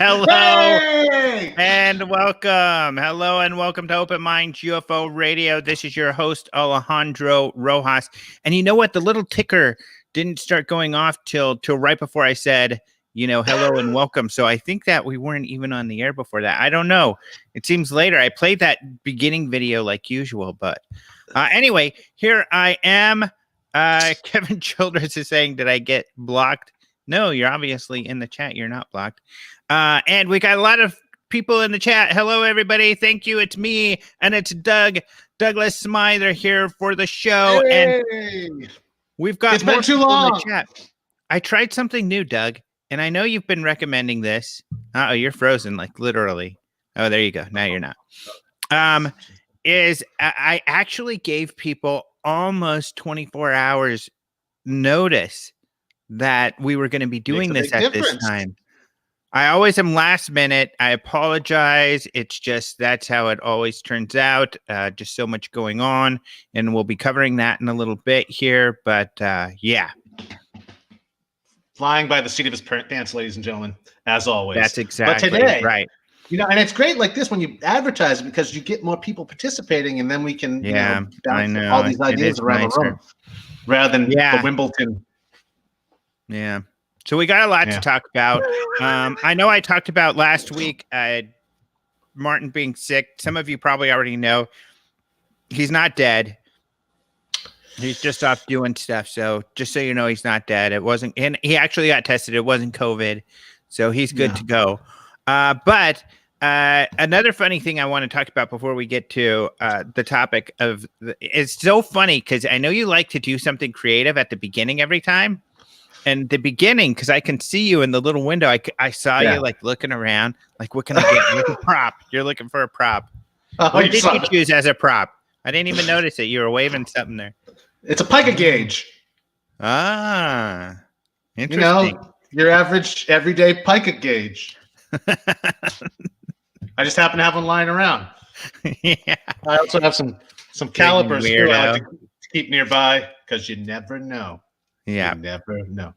Hello Hey! and welcome. Hello and welcome to Open Minds UFO Radio. This is your host, Alejandro Rojas. And you know what? The little ticker didn't start going off till right before I said, hello and welcome. So I think that we weren't even on the air before that. I don't know. It seems later. I played that beginning video like usual. But anyway, here I am. Kevin Childress is saying, did I get blocked? No, you're obviously in the chat. You're not blocked. And we got a lot of people in the chat. Hello, everybody. Thank you. It's me, and it's Douglas Smythe here for the show. Hey! And we've got It's been too long. in the chat. I tried something new, Doug, and I know you've been recommending this. Oh, you're frozen, like literally. Oh, there you go. Now you're not. I actually gave people almost 24 hours notice that we were going to be doing this at this time. I always am last minute. I apologize. It's just that's how it always turns out. Just so much going on, and we'll be covering that in a little bit here. But yeah, flying by the seat of his pants, ladies and gentlemen, as always. That's exactly but today, right. And it's great like this when you advertise it because you get more people participating, and then we can bounce all these ideas around the room rather than the Wimbledon. Yeah. So we got a lot to talk about. I know I talked about last week Martin being sick. Some of you probably already know he's not dead. He's just off doing stuff. So just so you know, he's not dead. It wasn't, and he actually got tested. It wasn't COVID. So he's good to go. But another funny thing I want to talk about before we get to the topic of it's so funny because I know you like to do something creative at the beginning every time. And the beginning, because I can see you in the little window, I saw you like looking around, like what can I get? Like a prop. You're looking for a prop. What did you choose as a prop? I didn't even notice it. You were waving something there. It's a pica gauge. Ah, interesting. Your average everyday pica gauge. I just happen to have one lying around. Yeah. I also have some calipers to keep nearby because you never know. Yeah. You never know.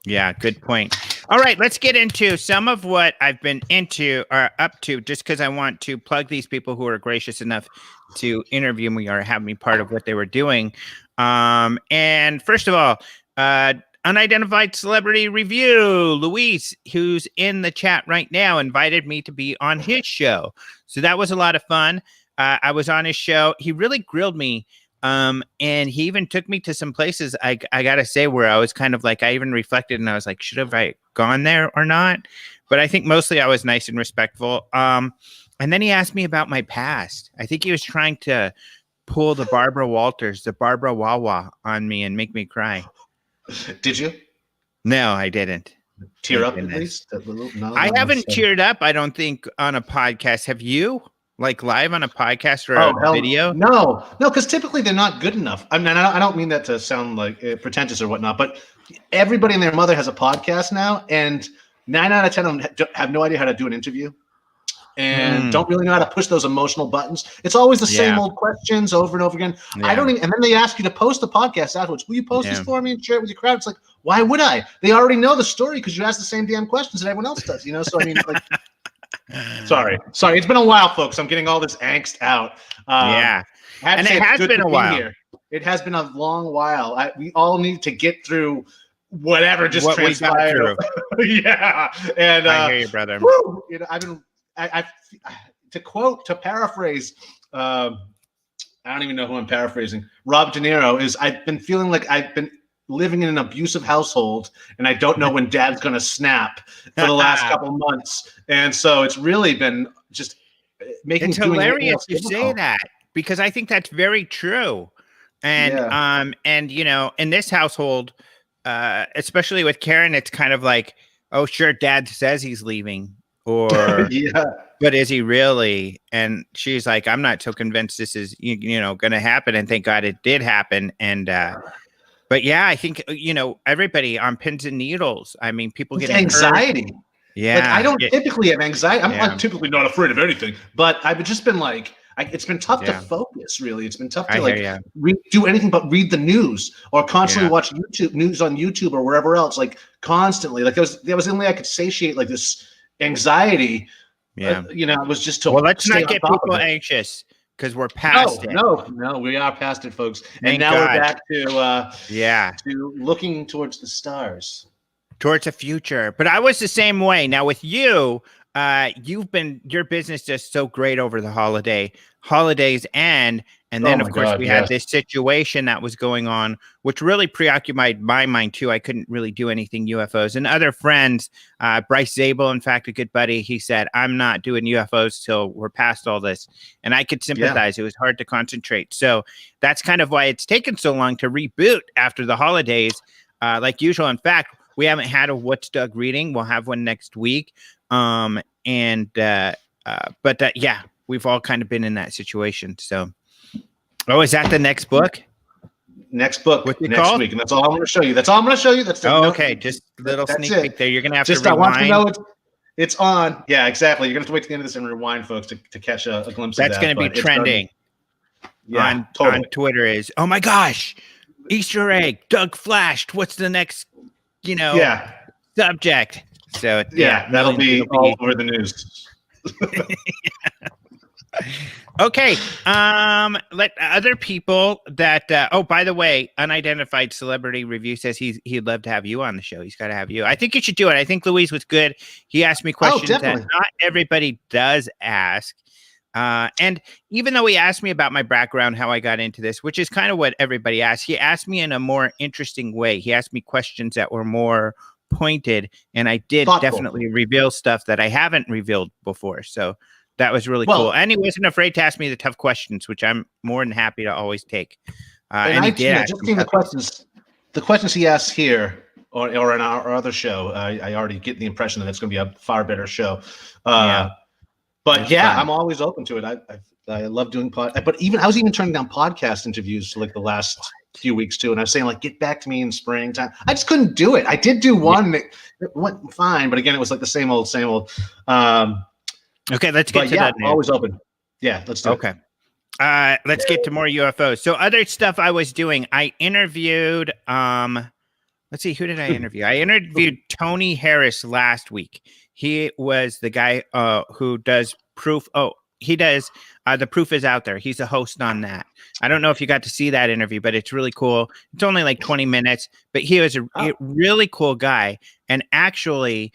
Yeah, good point. All right, let's get into some of what I've been into or up to, just because I want to plug these people who are gracious enough to interview me or have me part of what they were doing. And first of all, Unidentified Celebrity Review, Luis, who's in the chat right now, invited me to be on his show. So that was a lot of fun. I was on his show. He really grilled me. And he even took me to some places I gotta say where I was kind of like I even reflected and I was like, should have I gone there or not? But I think mostly I was nice and respectful. And then he asked me about my past. I think he was trying to pull the Barbara Walters, the Barbara Wawa on me and make me cry. Did you? No, I didn't. Tear up at least? I haven't teared up, I don't think, on a podcast. Have you? Like live on a podcast or a video? No, because typically they're not good enough. I mean, I don't mean that to sound like pretentious or whatnot, but everybody and their mother has a podcast now, and 9 out of 10 of them have no idea how to do an interview and don't really know how to push those emotional buttons. It's always the same old questions over and over again. I don't even, and then they ask you to post a podcast afterwards. Will you post this for me and share it with your crowd? It's like, why would I? They already know the story because you ask the same damn questions that everyone else does, So I mean, like. Sorry. It's been a while, folks. I'm getting all this angst out. And it has been a while. Here. It has been a long while. We all need to get through whatever just transpired. Yeah, and I hear you, brother. Woo, to paraphrase. I don't even know who I'm paraphrasing. Rob De Niro is. I've been feeling like I've been living in an abusive household, and I don't know when Dad's going to snap for the last couple months, and so it's really been just making. It's hilarious you say that because I think that's very true, and in this household, especially with Karen, it's kind of like, oh, sure, Dad says he's leaving, or but is he really? And she's like, I'm not so convinced this is going to happen, and thank God it did happen, and. But yeah, I think, everybody on pins and needles. I mean, people get anxiety. Hurt. Yeah. Like, I don't typically have anxiety. I'm typically not afraid of anything, but I've just been like, it's been tough to focus, really. It's been tough to do anything but read the news or constantly watch news on YouTube or wherever else, like constantly. Like there was only I could satiate like this anxiety, Yeah. was just to Well, let's stay not on get top people of it. anxious because we're past it. No, we are past it, folks. And Thank now God. we're back to Yeah. to looking towards the stars. Towards the future. But I was the same way. Now with you, your business does so great over the holidays end. And then Oh of my course God, we yes. had this situation that was going on, which really preoccupied my mind too. I couldn't really do anything UFOs. And other friends, Bryce Zabel, in fact, a good buddy, he said, I'm not doing UFOs till we're past all this. And I could sympathize. It was hard to concentrate. So that's kind of why it's taken so long to reboot after the holidays, like usual. In fact, we haven't had a What's Doug reading. We'll have one next week. But yeah, we've all kind of been in that situation. So, is that the next book? Next book What's it next called? week, and that's all I'm going to show you. That's Okay. Just a little sneak peek there. You're gonna have to rewind. I want you to know it's on. Yeah, exactly. You're gonna have to wait to the end of this and rewind, folks, to catch a glimpse of that. That's gonna be trending. On Twitter is, oh my gosh, Easter egg, Doug flashed. What's the next subject? So that'll be all over the news. Okay. Let other people that by the way, Unidentified Celebrity Review says he'd love to have you on the show. He's got to have you. I think you should do it. I think Louise was good. He asked me questions that not everybody does ask. And even though he asked me about my background, how I got into this, which is kind of what everybody asks, he asked me in a more interesting way. He asked me questions that were more pointed, and I did definitely reveal stuff that I haven't revealed before. So that was really cool. And he wasn't afraid to ask me the tough questions, which I'm more than happy to always take. And he did. Just the questions he asked here or in our other show, I already get the impression that it's going to be a far better show. But yeah, I'm always open to it. I love doing but I was even turning down podcast interviews like the last few weeks too, and I was saying like, get back to me in springtime. I just couldn't do it. I did do one that went fine, but again, it was like the same old. Okay, let's get to that. I'm always open. Yeah, let's do it. Let's get to more UFOs. So other stuff I was doing, I interviewed. Let's see, who did I interview? I interviewed Tony Harris last week. He was the guy who does Proof. He does The Proof is Out There. He's a host on that. I don't know if you got to see that interview, but it's really cool. It's only like 20 minutes, but he was a really cool guy. And actually,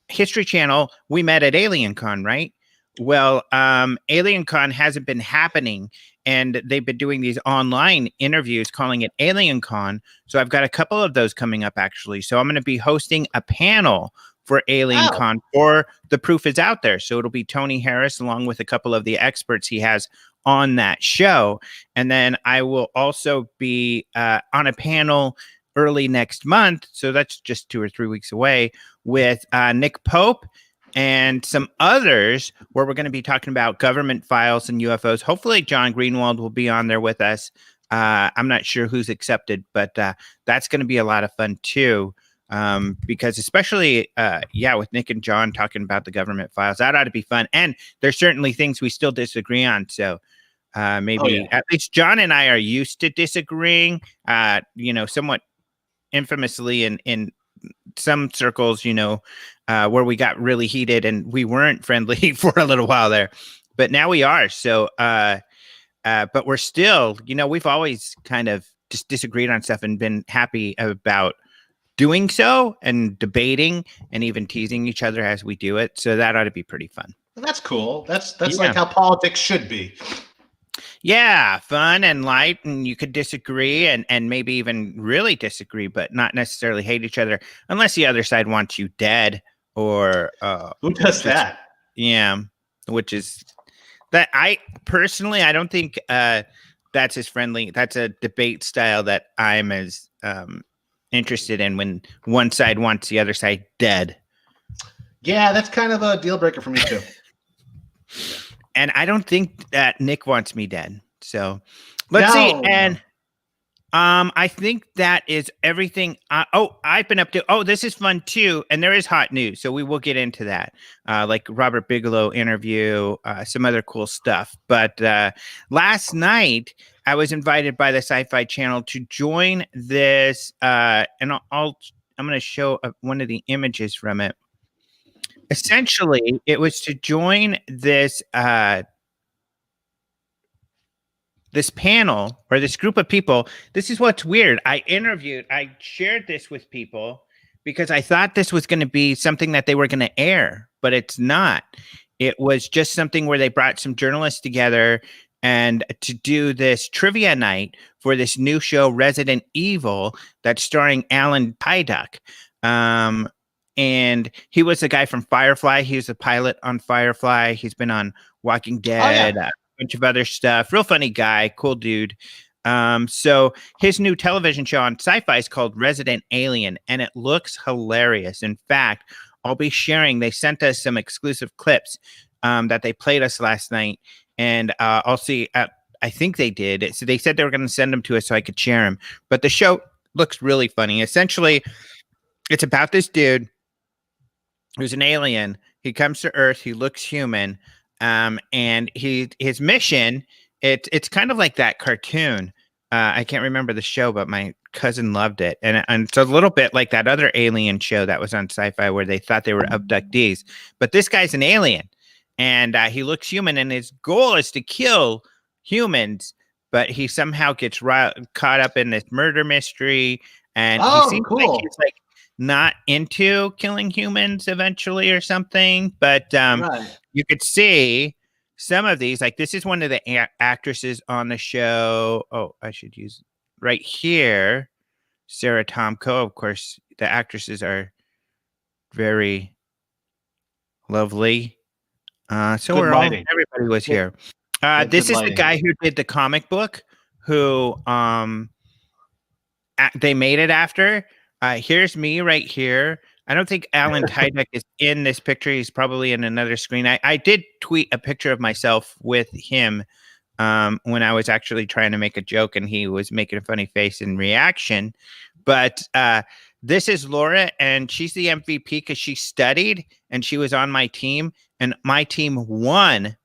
History Channel, we met at AlienCon, right? Well, AlienCon hasn't been happening, and they've been doing these online interviews calling it AlienCon. So I've got a couple of those coming up, actually. So I'm going to be hosting a panel for AlienCon or The Proof is Out There. So it'll be Tony Harris along with a couple of the experts he has on that show. And then I will also be on a panel early next month. So that's just 2 or 3 weeks away with Nick Pope and some others where we're going to be talking about government files and UFOs. Hopefully John Greenwald will be on there with us. I'm not sure who's accepted, but that's going to be a lot of fun too. Because especially, with Nick and John talking about the government files, that ought to be fun. And there's certainly things we still disagree on. So maybe at least John and I are used to disagreeing, somewhat infamously in some circles, where we got really heated and we weren't friendly for a little while there, but now we are. So, but we're still, we've always kind of just disagreed on stuff and been happy about doing so and debating and even teasing each other as we do it. So that ought to be pretty fun. That's cool. That's like how politics should be. Yeah, fun and light, and you could disagree and maybe even really disagree, but not necessarily hate each other unless the other side wants you dead or who does that? Yeah, which is that I personally I don't think that's as friendly. That's a debate style that I'm as interested in when one side wants the other side dead. Yeah, that's kind of a deal breaker for me too. And I don't think that Nick wants me dead. So let's see. And I think that is everything. I've been up to. This is fun too. And there is hot news. So we will get into that. Like Robert Bigelow interview, some other cool stuff. But last night I was invited by the Sci-Fi Channel to join this. And I'm going to show one of the images from it. Essentially, it was to join this this panel or this group of people. This is what's weird. I shared this with people because I thought this was going to be something that they were going to air, but it's not. It was just something where they brought some journalists together and to do this trivia night for this new show, Resident Evil, that's starring Alan Tudyk. And he was the guy from Firefly. He was the pilot on Firefly. He's been on Walking Dead, a bunch of other stuff. Real funny guy, cool dude. So his new television show on Sci-Fi is called Resident Alien, and it looks hilarious. In fact, I'll be sharing. They sent us some exclusive clips that they played us last night, and I'll see. I think they did. So they said they were going to send them to us so I could share them. But the show looks really funny. Essentially, it's about this dude who's an alien. He comes to Earth. He looks human, and his mission. It's kind of like that cartoon. I can't remember the show, but my cousin loved it, and it's a little bit like that other alien show that was on Sci-Fi where they thought they were abductees. But this guy's an alien, and he looks human, and his goal is to kill humans. But he somehow gets caught up in this murder mystery, and he seems like he's like not into killing humans eventually or something. But you could see some of these, like this is one of the actresses on the show. Oh, I should use right here. Sarah Tomko. Of course, the actresses are very lovely. So everybody was here. This is the guy who did the comic book, who they made it after. Here's me right here. I don't think Alan Tudyk is in this picture. He's probably in another screen. I did tweet a picture of myself with him when I was actually trying to make a joke, and he was making a funny face in reaction. But this is Laura, and she's the MVP because she studied, and she was on my team, and my team won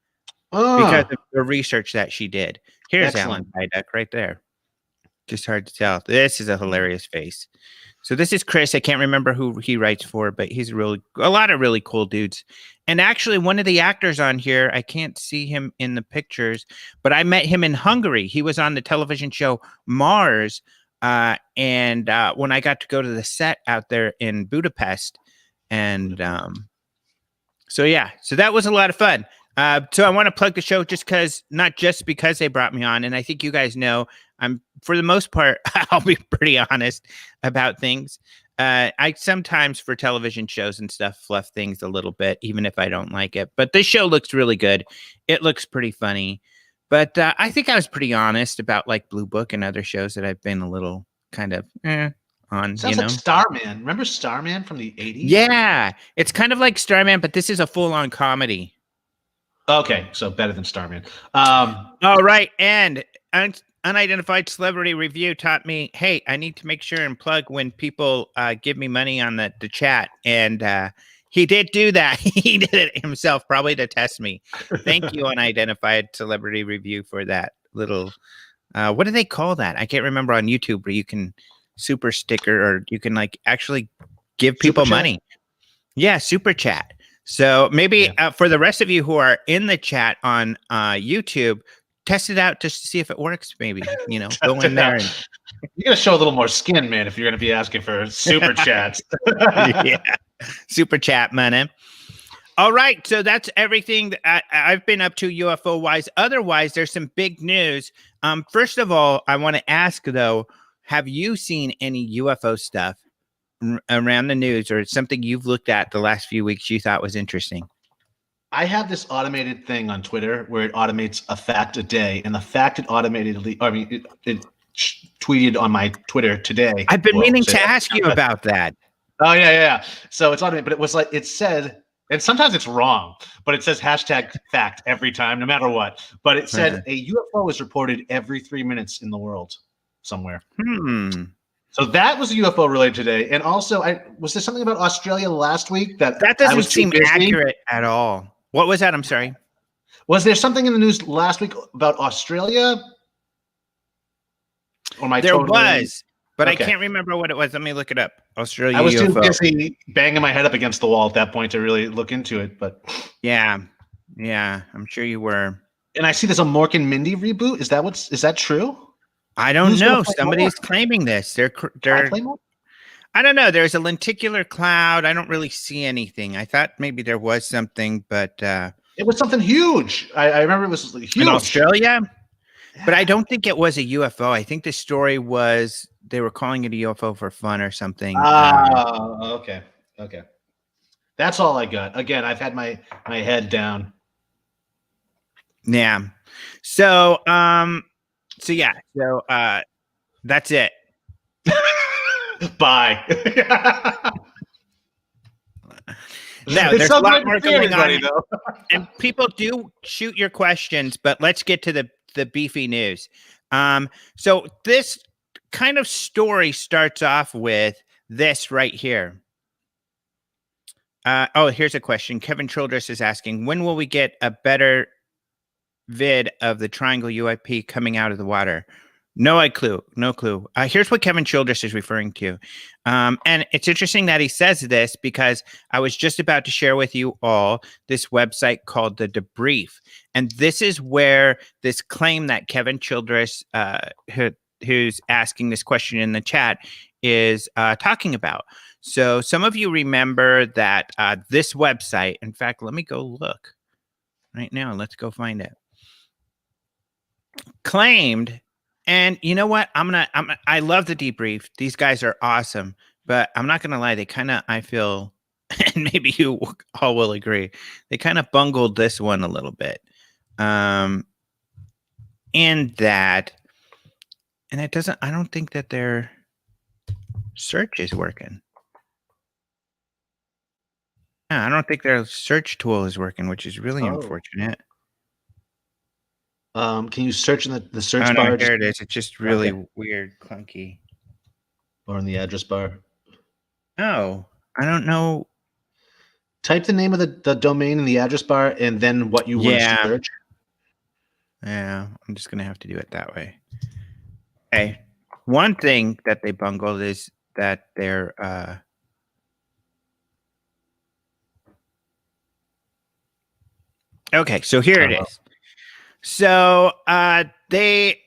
because of the research that she did. Here's Alan Tudyk right there. Just hard to tell. This is a hilarious face. So this is Chris. I can't remember who he writes for, but he's a lot of really cool dudes. And actually, one of the actors on here, I can't see him in the pictures, but I met him in Hungary. He was on the television show Mars. And when I got to go to the set out there in Budapest. And so that was a lot of fun. So I want to plug the show not just because they brought me on. And I think you guys know, for the most part, I'll be pretty honest about things. I sometimes for television shows and stuff fluff things a little bit, even if I don't like it. But this show looks really good. It looks pretty funny. But I think I was pretty honest about like Blue Book and other shows that I've been a little kind of on. Sounds like Starman. Remember Starman from the 80s? Yeah, it's kind of like Starman, but this is a full-on comedy. Okay, so better than Starman. All right, and Unidentified Celebrity Review taught me, hey, I need to make sure and plug when people give me money on the chat. And he did do that. He did it himself, probably to test me. Thank you, Unidentified Celebrity Review, for that little, what do they call that? I can't remember on YouTube, where you can super sticker, or you can like actually give people money. Yeah, super chat. So maybe for the rest of you who are in the chat on YouTube, test it out just to see if it works. Maybe, go in there. And you got to show a little more skin, man, if you're going to be asking for super chats. Yeah, super chat money. All right, so that's everything that I've been up to UFO wise. Otherwise, there's some big news. First of all, I want to ask though, have you seen any UFO stuff around the news, or something you've looked at the last few weeks you thought was interesting? I have this automated thing on Twitter where it automates a fact a day, and the fact it it tweeted on my Twitter today. I've been meaning to ask you about that. Oh yeah. So it's automated, but it was like it said, and sometimes it's wrong, but it says hashtag fact every time, no matter what. But it said a UFO is reported every 3 minutes in the world somewhere. So that was a UFO related today. And also, was there something about Australia last week that doesn't seem accurate at all? What was that? I'm sorry. Was there something in the news last week about Australia? Or there was. but I Okay. can't remember what it was. Let me look it up. I Australia was too UFO. busy banging my head up against the wall at that point to really look into it. But Yeah, I'm sure you were. and I see there's a Mork and Mindy reboot. Is that true? I don't Who's gonna know. play Somebody's Mork? claiming this. Can I play Mork? I don't know. There's a lenticular cloud. I don't really see anything. I thought maybe there was something, but It was something huge. I remember it was huge. in Australia. But I don't think it was a UFO. I think the story was they were calling it a UFO for fun or something. Okay. Okay. That's all I got. Again, I've had my head down. Yeah. So yeah. So that's it. Bye. No, there's a lot more going on. And people do shoot your questions, but let's get to the beefy news. So this kind of story starts off with this right here. Here's a question. Kevin Childress is asking, when will we get a better vid of the triangle UIP coming out of the water? No clue. Here's what Kevin Childress is referring to. And it's interesting that he says this because I was just about to share with you all this website called the Debrief. And this is where this claim that Kevin Childress, who's asking this question in the chat, is talking about. So some of you remember that this website, in fact, let me go look right now. Let's go find it. Claimed. And you know what? I love the Debrief. These guys are awesome, but I'm not going to lie. They kind of, I feel, and maybe you all will agree, they kind of bungled this one a little bit. In that, and it doesn't, I don't think that their search is working. Yeah, I don't think their search tool is working, which is really unfortunate. Can you search in the search bar? No, here it is. It's just really weird, clunky. Or in the address bar? Oh, I don't know. Type the name of the domain in the address bar and then what you want to search. Yeah, I'm just going to have to do it that way. Okay. One thing that they bungled is that they're... Okay, so here it is. So they,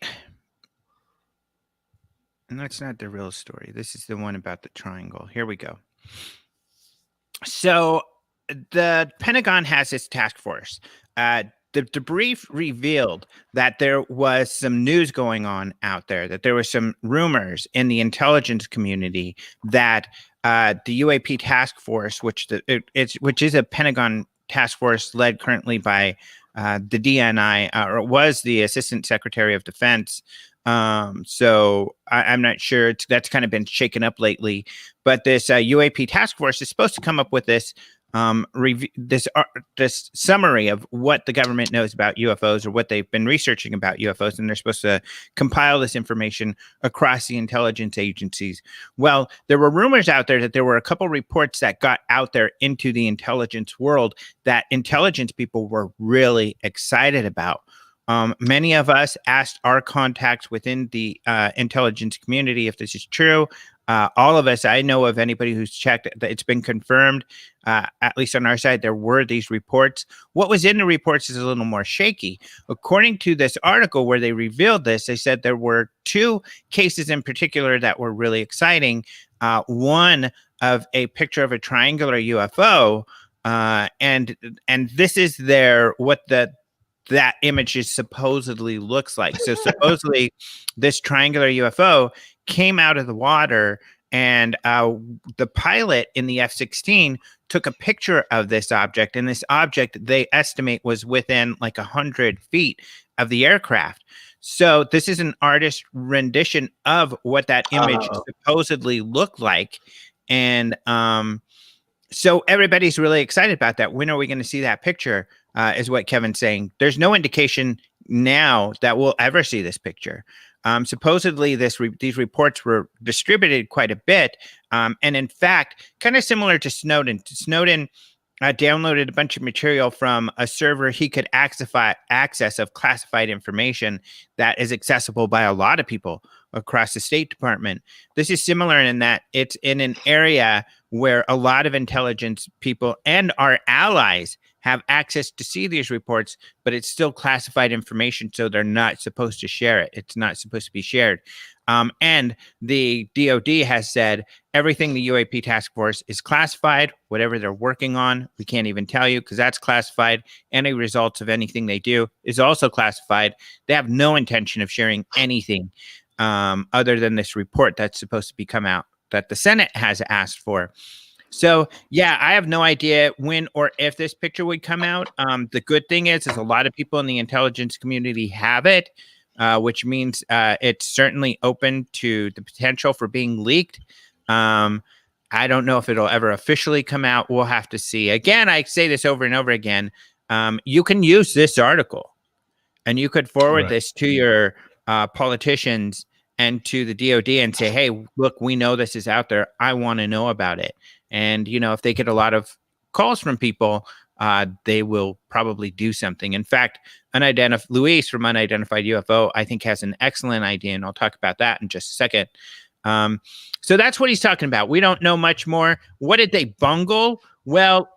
and that's not the real story. This is the one about the triangle. Here we go. So the Pentagon has its task force. The Debrief revealed that there was some news going on out there, that there were some rumors in the intelligence community that the UAP task force, which is a Pentagon task force led currently by the DNI, or it was the Assistant Secretary of Defense. So I'm not sure. That's kind of been shaken up lately. But this UAP task force is supposed to come up with this this summary of what the government knows about UFOs or what they've been researching about UFOs, and they're supposed to compile this information across the intelligence agencies. Well, there were rumors out there that there were a couple reports that got out there into the intelligence world that intelligence people were really excited about. Many of us asked our contacts within the intelligence community if this is true. All of us, I know of anybody who's checked that it's been confirmed, at least on our side, there were these reports. What was in the reports is a little more shaky. According to this article where they revealed this, they said there were two cases in particular that were really exciting. One of a picture of a triangular UFO, and this is what that image is supposedly looks like. So supposedly this triangular UFO came out of the water, and the pilot in the F-16 took a picture of this object, and this object they estimate was within like 100 feet of the aircraft. So this is an artist rendition of what that image supposedly looked like. And so everybody's really excited about that. When are we going to see that picture? Is what Kevin's saying. There's no indication now that we'll ever see this picture. Supposedly, these reports were distributed quite a bit, and in fact, kind of similar to Snowden. Snowden downloaded a bunch of material from a server he could access of classified information that is accessible by a lot of people across the State Department. This is similar in that it's in an area where a lot of intelligence people and our allies have access to see these reports, but it's still classified information, so they're not supposed to share it. It's not supposed to be shared. And the DOD has said everything the UAP task force is classified, whatever they're working on, we can't even tell you because that's classified. Any results of anything they do is also classified. They have no intention of sharing anything other than this report that's supposed to be come out that the Senate has asked for. So, yeah, I have no idea when or if this picture would come out. The good thing is a lot of people in the intelligence community have it, which means it's certainly open to the potential for being leaked. I don't know if it'll ever officially come out. We'll have to see. Again, I say this over and over again. You can use this article and you could forward this to your politicians and to the DOD and say, hey, look, we know this is out there. I want to know about it. And, you know, if they get a lot of calls from people, they will probably do something. In fact, Luis from Unidentified UFO, I think, has an excellent idea, and I'll talk about that in just a second. So that's what he's talking about. We don't know much more. What did they bungle? Well,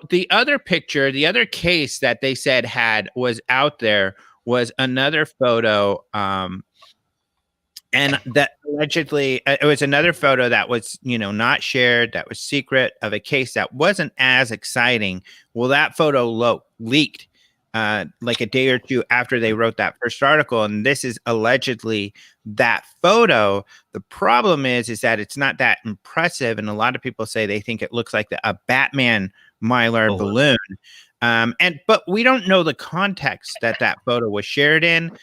the other picture, the other case that they said was out there was another photo. And that allegedly, it was another photo that was, not shared, that was secret, of a case that wasn't as exciting. Well, that photo leaked like a day or two after they wrote that first article. And this is allegedly that photo. The problem is that it's not that impressive. And a lot of people say they think it looks like a Batman Mylar balloon. But we don't know the context that photo was shared in.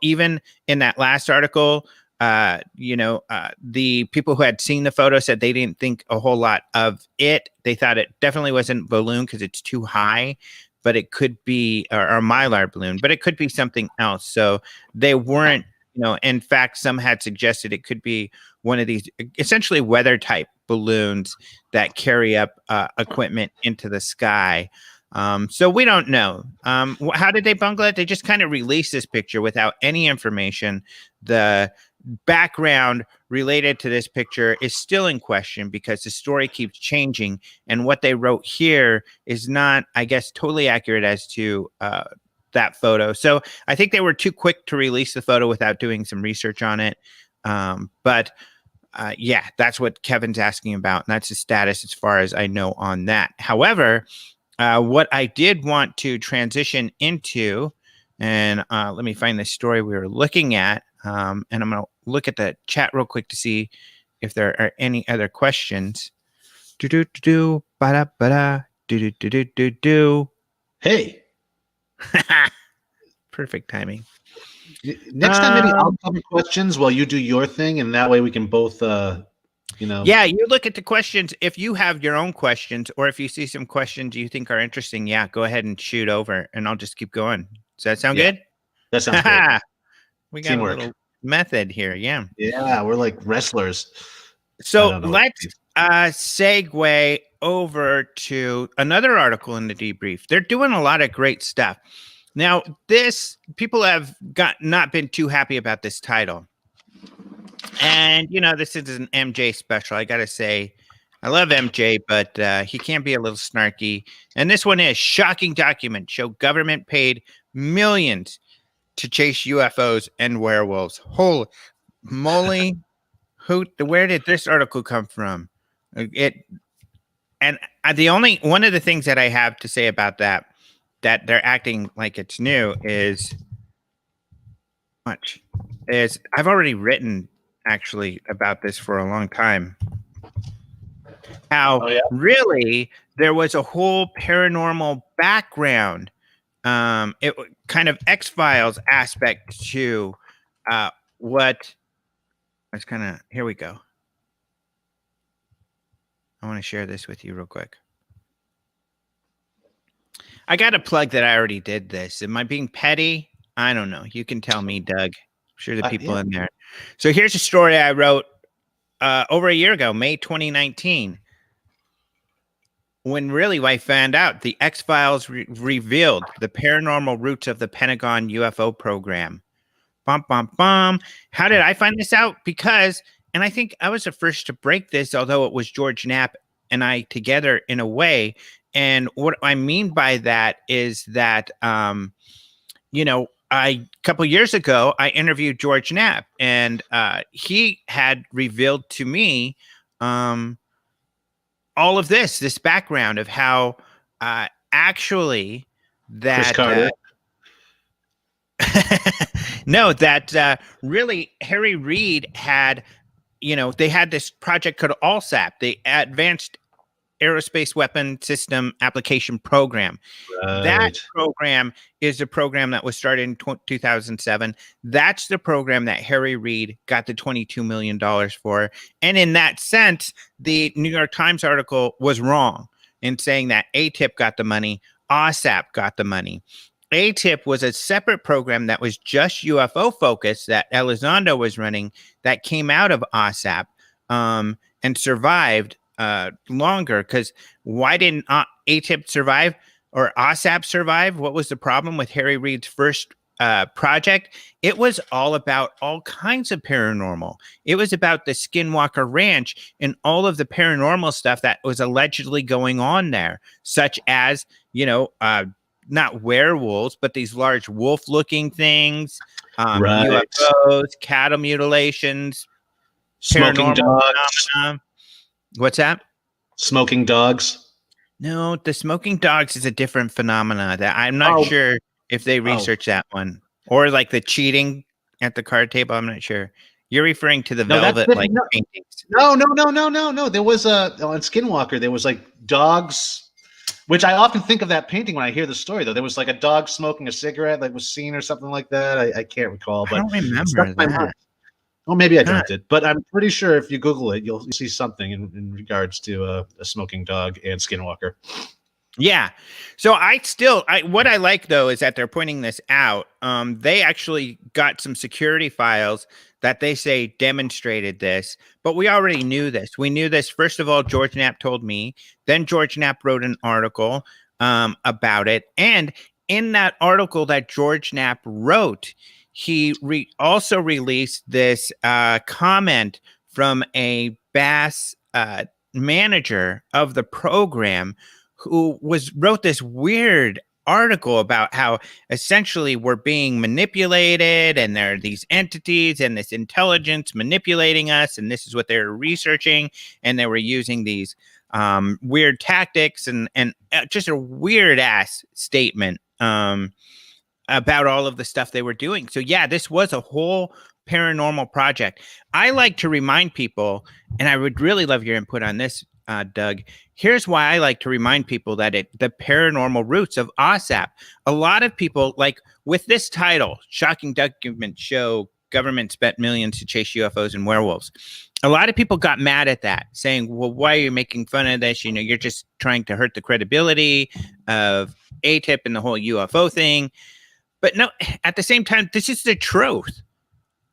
Even in that last article, the people who had seen the photo said they didn't think a whole lot of it. They thought it definitely wasn't balloon because it's too high, but it could be or a Mylar balloon, but it could be something else. So they weren't, in fact, some had suggested it could be one of these essentially weather type balloons that carry up equipment into the sky. So we don't know. How did they bungle it? They just kind of released this picture without any information. The background related to this picture is still in question because the story keeps changing. And what they wrote here is not, I guess, totally accurate as to that photo. So I think they were too quick to release the photo without doing some research on it. But that's what Kevin's asking about. And that's the status as far as I know on that. However, what I did want to transition into, and let me find the story we were looking at, and I'm going to look at the chat real quick to see if there are any other questions. Hey. Perfect timing. Next time, maybe I'll cover questions while you do your thing, and that way we can both, Yeah, you look at the questions. If you have your own questions, or if you see some questions you think are interesting, go ahead and shoot over, and I'll just keep going. Does that sound good? That sounds good. We got Teamwork. A little method here. Yeah, we're like wrestlers. So let's segue over to another article in the Debrief. They're doing a lot of great stuff. Now, people have not been too happy about this title. And, this is an MJ special. I got to say, I love MJ, but he can be a little snarky. And this one is shocking document show government paid millions to chase UFOs and werewolves. Holy moly. Where did this article come from? One of the things that I have to say about that they're acting like it's new is I've already written actually about this for a long time. How really there was a whole paranormal background, it kind of X-Files aspect to what. It's kind of, here we go. I want to share this with you real quick. I got to plug that I already did this. Am I being petty? I don't know. You can tell me, Doug. I'm sure the people in there. So here's a story I wrote over a year ago, May 2019. when really I found out the X-Files revealed the paranormal roots of the Pentagon UFO program. Bum, bum, bum. How did I find this out? Because, and I think I was the first to break this, although it was George Knapp and I together in a way. And what I mean by that is that, a couple years ago, I interviewed George Knapp, and he had revealed to me all of this background of how actually Chris that Carter. no, that really Harry Reid had, they had this project called ALSAP, the Advanced Aerospace Weapon System Application Program. That Right. program is a program that was started in 2007. That's the program that Harry Reid got the $22 million for. And in that sense, the New York Times article was wrong in saying that ATIP got the money, OSAP got the money. ATIP was a separate program that was just UFO focused that Elizondo was running that came out of OSAP and survived longer. Because why didn't ATIP survive or OSAP survive? What was the problem with Harry Reid's first project? It was all about all kinds of paranormal. It was about the Skinwalker Ranch and all of the paranormal stuff that was allegedly going on there, such as, not werewolves, but these large wolf-looking things, Right. UFOs, cattle mutilations, Smoking paranormal dogs. phenomena. What's that? Smoking dogs. No, the smoking dogs is a different phenomena that I'm not sure if they researched that one. Or like the cheating at the card table. I'm not sure. You're referring to the velvet like paintings. No. There was on Skinwalker, there was like dogs, which I often think of that painting when I hear the story, though. There was like a dog smoking a cigarette that was seen or something like that. I can't recall. But I don't remember that. Well, maybe I dreamt it, but I'm pretty sure if you Google it, you'll see something in regards to a smoking dog and Skinwalker. Yeah. So what I like though is that they're pointing this out. They actually got some security files that they say demonstrated this, but we already knew this. We knew this. First of all, George Knapp told me, then George Knapp wrote an article about it. And in that article that George Knapp wrote, he also released this comment from a BASS manager of the program who wrote this weird article about how essentially we're being manipulated and there are these entities and this intelligence manipulating us, and this is what they're researching, and they were using these weird tactics and just a weird ass statement about all of the stuff they were doing. So yeah, this was a whole paranormal project. I like to remind people, and I would really love your input on this, Doug. Here's why I like to remind people that the paranormal roots of OSAP. A lot of people, like with this title, Shocking Document Show Government Spent Millions to Chase UFOs and Werewolves. A lot of people got mad at that, saying, well, why are you making fun of this? You're just trying to hurt the credibility of ATIP and the whole UFO thing. But no, at the same time, this is the truth.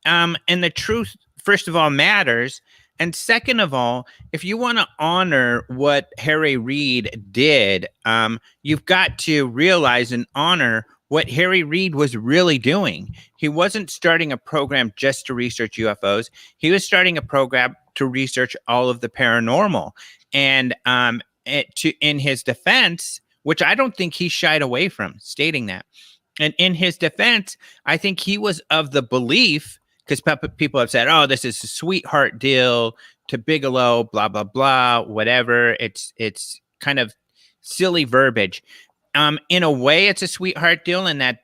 And the truth, first of all, matters. And second of all, if you want to honor what Harry Reid did, you've got to realize and honor what Harry Reid was really doing. He wasn't starting a program just to research UFOs. He was starting a program to research all of the paranormal. And in his defense, which I don't think he shied away from stating that. And in his defense, I think he was of the belief, because people have said, oh, this is a sweetheart deal to Bigelow, blah, blah, blah, whatever. It's kind of silly verbiage. In a way, it's a sweetheart deal in that,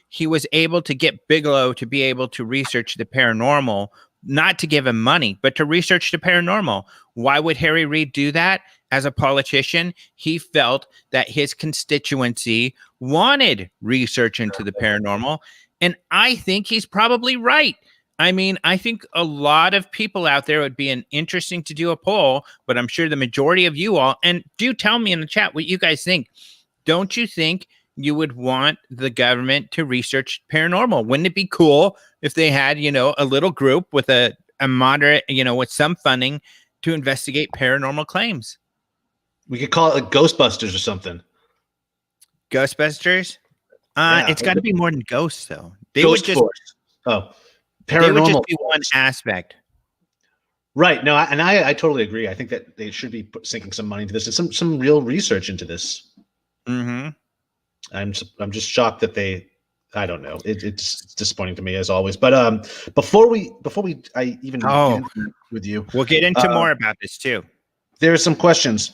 he was able to get Bigelow to be able to research the paranormal, not to give him money, but to research the paranormal. Why would Harry Reid do that? As a politician, he felt that his constituency wanted research into the paranormal. And I think he's probably right. I mean, I think a lot of people out there would be interesting to do a poll, but I'm sure the majority of you all, and do tell me in the chat what you guys think. Don't you think you would want the government to research paranormal? Wouldn't it be cool if they had, a little group with a moderate, with some funding to investigate paranormal claims? We could call it like Ghostbusters or something. Ghostbusters. Yeah. It's got to be more than ghosts, though. Ghost Force. Oh, They would just paranormal. be one aspect. Right. No, I totally agree. I think that they should be sinking some money into this and some real research into this. Mm-hmm. I'm just shocked that they. I don't know. It's disappointing to me as always. But before we I even get into with you, we'll get into more about this too. There are some questions.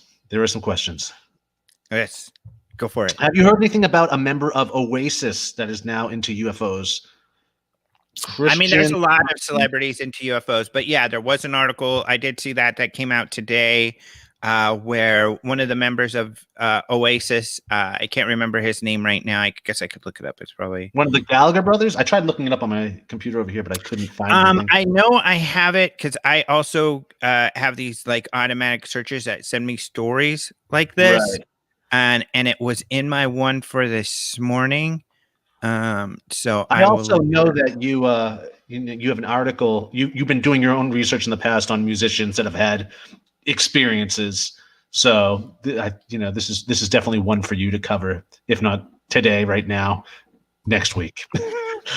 Yes, go for it. Have you heard anything about a member of Oasis that is now into UFOs? I mean, there's a lot of celebrities into UFOs, but yeah, there was an article. I did see that came out today where one of the members of Oasis, I can't remember his name right now. I guess I could look it up. It's probably one of the Gallagher brothers. I tried looking it up on my computer over here, but I couldn't find anything. I know I have it because I also have these like automatic searches that send me stories like this. Right. And it was in my one for this morning. So I also know that you have an article. You've been doing your own research in the past on musicians that have had experiences. So this is definitely one for you to cover, if not today, right now, next week.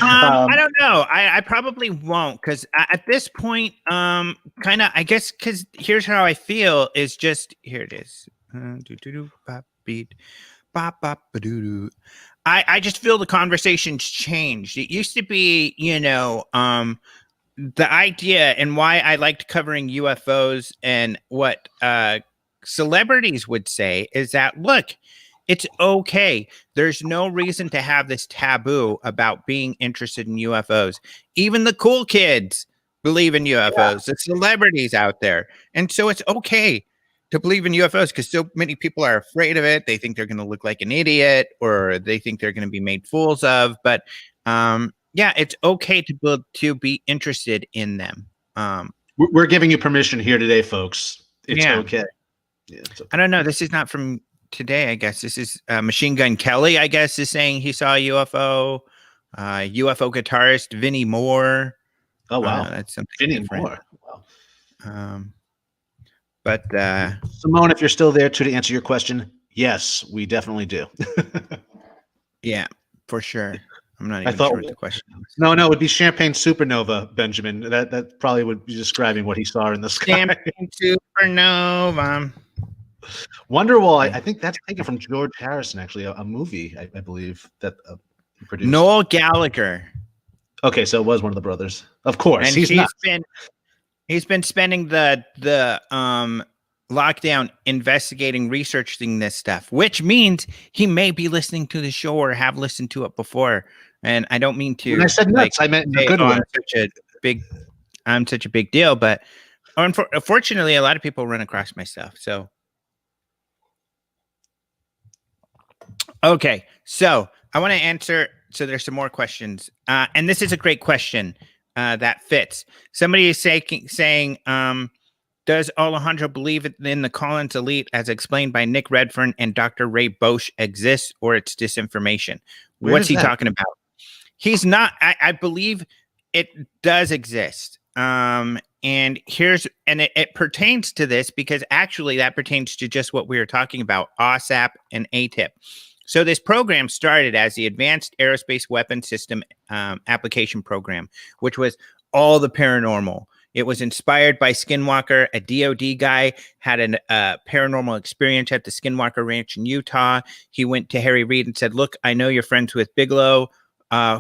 I don't know. I probably won't because at this point, kind of, I guess, because here's how I feel is just here it is. I just feel the conversation's changed. It used to be, the idea and why I liked covering UFOs and what celebrities would say is that, look, it's okay. There's no reason to have this taboo about being interested in UFOs. Even the cool kids believe in UFOs, the celebrities out there. And so it's okay to believe in UFOs because so many people are afraid of it. They think they're going to look like an idiot or they think they're going to be made fools of. But it's okay to be interested in them. We're giving you permission here today, folks. It's okay. Yeah, it's okay. I don't know. This is not from today, I guess. This is Machine Gun Kelly, I guess, is saying he saw a UFO. UFO guitarist Vinnie Moore. Oh, wow. That's something Vinnie different. Moore. Wow. But Simone, if you're still there to answer your question, yes, we definitely do. Yeah, for sure. I'm not even sure what the question was. No, it would be Champagne Supernova, Benjamin. That probably would be describing what he saw in the sky. Champagne Supernova. Wonderwall, I think that's taken from George Harrison, actually, a movie, I believe, that he produced. Noel Gallagher. Okay, so it was one of the brothers. Of course. And he's been spending the lockdown investigating, researching this stuff, which means he may be listening to the show or have listened to it before. And I don't mean to. When I said nuts, I meant the good one. I'm such a big deal, but unfortunately, a lot of people run across my stuff. So, okay, so I want to answer. So there's some more questions, and this is a great question that fits. Somebody is saying, does Alejandro believe in the Collins elite as explained by Nick Redfern and Dr. Ray Bosch exists, or it's disinformation? What's he talking about? He's not. I believe it does exist. And it pertains to this because actually that pertains to just what we were talking about, OSAP and ATIP. So this program started as the Advanced Aerospace Weapons System Application Program, which was all the paranormal. It was inspired by Skinwalker. A DOD guy had a paranormal experience at the Skinwalker Ranch in Utah. He went to Harry Reid and said, look, I know you're friends with Bigelow,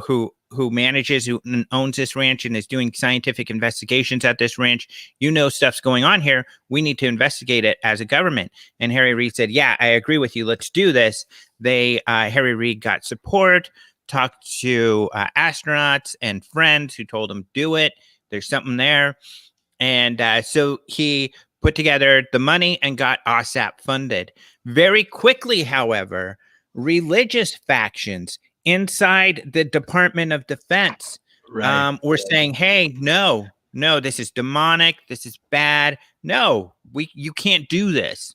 who manages, who owns this ranch and is doing scientific investigations at this ranch. You know stuff's going on here. We need to investigate it as a government. And Harry Reid said, yeah, I agree with you. Let's do this. Harry Reid got support, talked to astronauts and friends who told him, do it. There's something there. And so he put together the money and got OSAP funded. Very quickly, however, religious factions inside the Department of Defense were saying, hey, no, this is demonic. This is bad. No, you can't do this.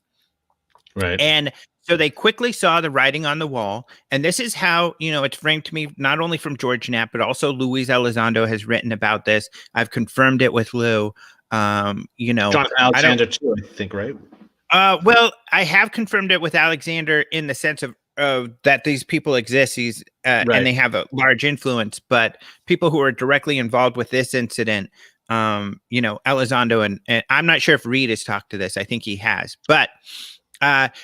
Right. And so they quickly saw the writing on the wall. And this is how, it's framed to me, not only from George Knapp, but also Luis Elizondo has written about this. I've confirmed it with Lou. Jonathan Alexander too, I think, right? Well, I have confirmed it with Alexander in the sense of that these people exist. And Right. they have a large influence, but people who are directly involved with this incident, Elizondo and I'm not sure if Reed has talked to this. I think he has, but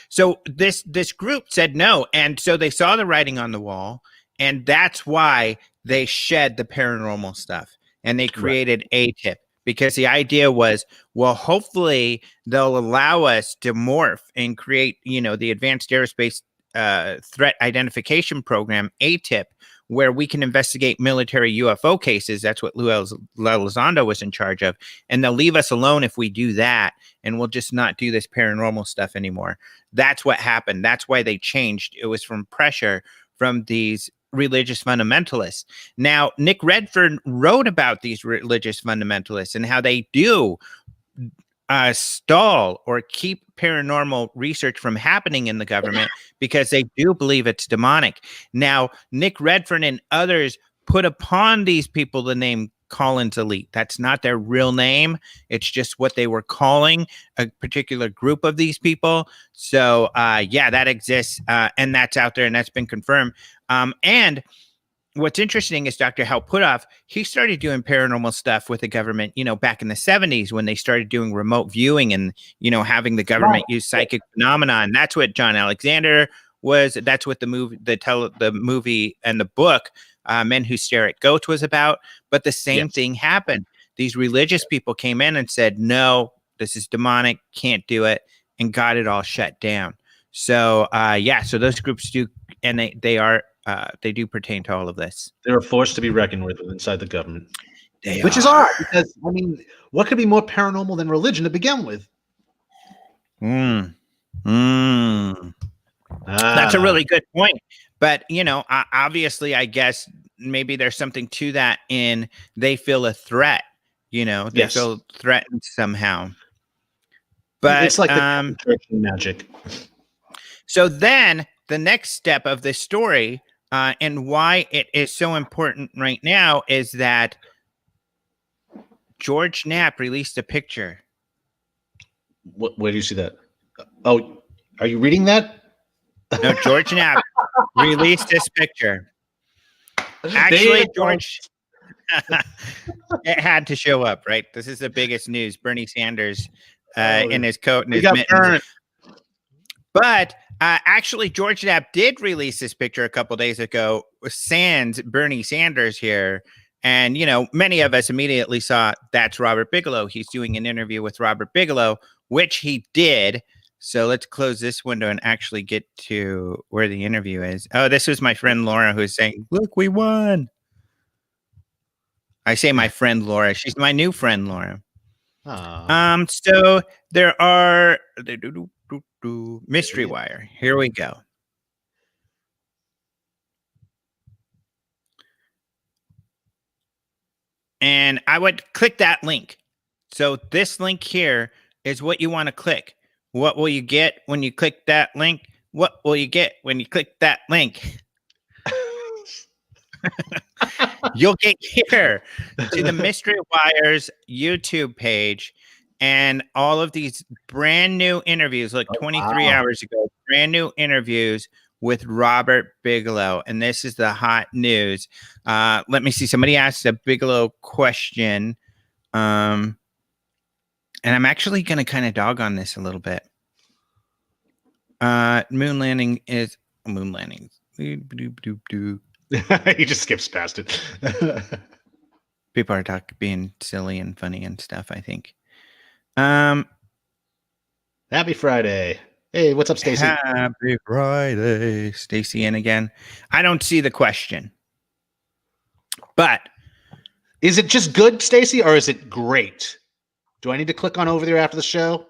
so this group said no, and so they saw the writing on the wall, and that's why they shed the paranormal stuff and they created ATIP, because the idea was, well, hopefully they'll allow us to morph and create, the Advanced Aerospace Threat Identification Program, ATIP, where we can investigate military UFO cases. That's what Lou Elizondo was in charge of. And they'll leave us alone if we do that, and we'll just not do this paranormal stuff anymore. That's what happened. That's why they changed. It was from pressure from these religious fundamentalists. Now, Nick Redfern wrote about these religious fundamentalists and how they do stall or keep paranormal research from happening in the government because they do believe it's demonic. Now, Nick Redfern and others put upon these people the name Collins Elite. That's not their real name. It's just what they were calling a particular group of these people. So, that exists, and that's out there, and that's been confirmed. And what's interesting is Dr. Hal Puthoff, he started doing paranormal stuff with the government, back in the 70s when they started doing remote viewing and, having the government use psychic phenomena. And that's what John Alexander was. That's what the movie and the book, Men Who Stare at Goats, was about. But the same thing happened. These religious people came in and said, no, this is demonic, can't do it, and got it all shut down. So, so those groups do, and they do pertain to all of this. They're a force to be reckoned with inside the government. Which is odd, because, what could be more paranormal than religion to begin with? That's a really good point. But, obviously, I guess maybe there's something to that in they feel a threat, they feel threatened somehow. But it's like the magic. So then the next step of this story, and why it is so important right now, is that George Knapp released a picture. Where do you see that? Oh, are you reading that? No, George Knapp released this picture. Actually, George, it had to show up, right? This is the biggest news. Bernie Sanders in his coat and his mittens. But actually, George Knapp did release this picture a couple days ago. Sans Bernie Sanders here. And, many of us immediately saw that's Robert Bigelow. He's doing an interview with Robert Bigelow, which he did. So let's close this window and actually get to where the interview is. Oh, this was my friend Laura who's saying, look, we won. I say my friend Laura. She's my new friend, Laura. Aww. So there are Mystery Wire. Here we go. And I would click that link. So this link here is what you want to click. What will you get when you click that link? What will you get when you click that link? You'll get here to the Mystery Wire's YouTube page and all of these brand new interviews, like 23 hours ago, brand new interviews with Robert Bigelow. And this is the hot news. Let me see. Somebody asked a Bigelow question. And I'm actually going to kind of dog on this a little bit. Moon landing. He just skips past it. People are being silly and funny and stuff, I think. Happy Friday. Hey, what's up, Stacy? Happy Friday. Stacy in again. I don't see the question. But is it just good, Stacy, or is it great? Do I need to click on over there after the show?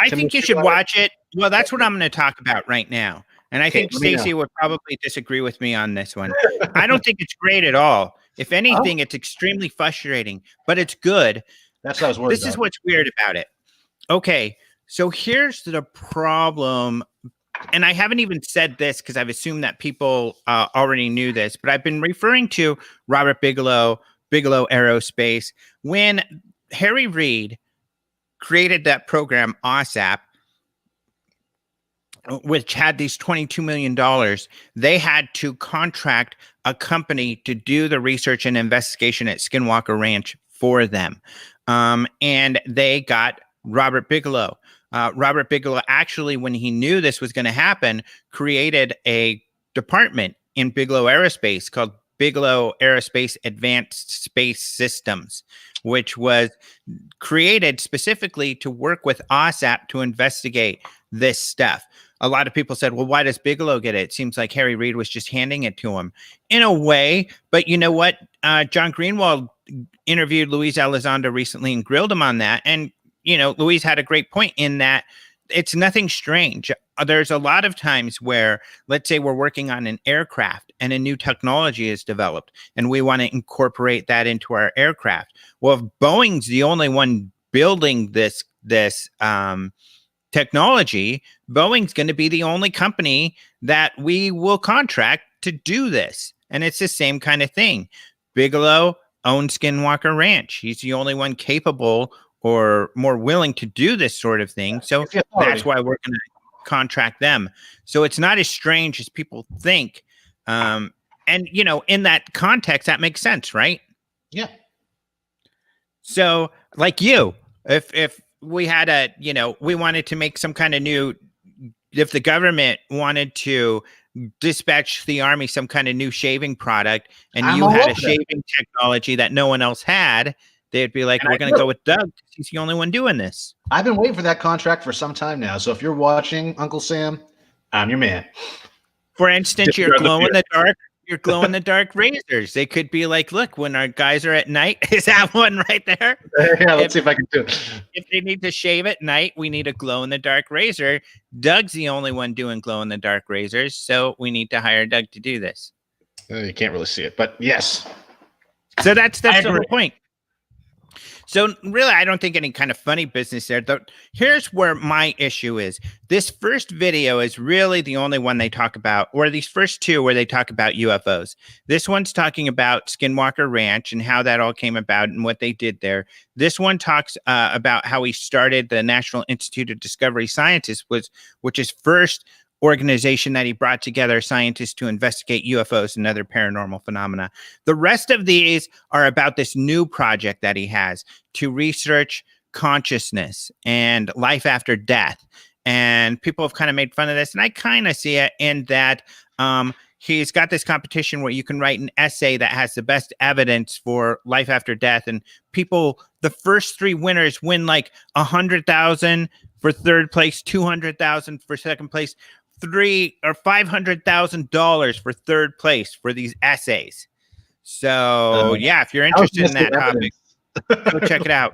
I think you should watch it. Well, that's what I'm going to talk about right now. And I think Stacy would probably disagree with me on this one. I don't think it's great at all. If anything, it's extremely frustrating, but it's good. That's what I was worried about. This is what's weird about it. Okay, so here's the problem. And I haven't even said this because I've assumed that people already knew this, but I've been referring to Robert Bigelow, Bigelow Aerospace. When Harry Reid created that program, OSAP, which had these $22 million, they had to contract a company to do the research and investigation at Skinwalker Ranch for them. And they got Robert Bigelow. Robert Bigelow actually, when he knew this was going to happen, created a department in Bigelow Aerospace called Bigelow Aerospace Advanced Space Systems, which was created specifically to work with OSAP to investigate this stuff. A lot of people said, well, why does Bigelow get it? It seems like Harry Reid was just handing it to him in a way. But you know what? John Greenwald interviewed Luis Elizondo recently and grilled him on that. And, you know, Luis had a great point in that it's nothing strange. There's a lot of times where, let's say we're working on an aircraft and a new technology is developed and we want to incorporate that into our aircraft. Well, if Boeing's the only one building this technology, Boeing's going to be the only company that we will contract to do this. And it's the same kind of thing. Bigelow owns Skinwalker Ranch. He's the only one capable or more willing to do this sort of thing. So that's why we're going to contract them. So it's not as strange as people think. And, you know, in that context, that makes sense, right? Yeah. So like you, if we had a, you know, we wanted to make some kind of new, if the government wanted to dispatch the army some kind of new shaving product and you had a shaving technology that no one else had, they'd be like, we're going to go with Doug. He's the only one doing this. I've been waiting for that contract for some time now. So if you're watching, Uncle Sam, I'm your man. For instance, your glow-in-the-dark razors. They could be like, look, when our guys are at night, is that one right there? Yeah, let's see if I can do it. If they need to shave at night, we need a glow-in-the-dark razor. Doug's the only one doing glow-in-the-dark razors, so we need to hire Doug to do this. You can't really see it, but yes. So that's the whole point. So really, I don't think any kind of funny business there. Here's where my issue is. This first video is really the only one they talk about, or these first two where they talk about UFOs. This one's talking about Skinwalker Ranch and how that all came about and what they did there. This one talks about how he started the National Institute of Discovery Scientists, which is first organization that he brought together scientists to investigate UFOs and other paranormal phenomena. The rest of these are about this new project that he has to research consciousness and life after death. And people have kind of made fun of this, and I kind of see it in that he's got this competition where you can write an essay that has the best evidence for life after death, and people, the first three winners win like $100,000 for third place, $200,000 for second place, $500,000 for third place for these essays. So yeah, if you're interested in that topic, go check it out.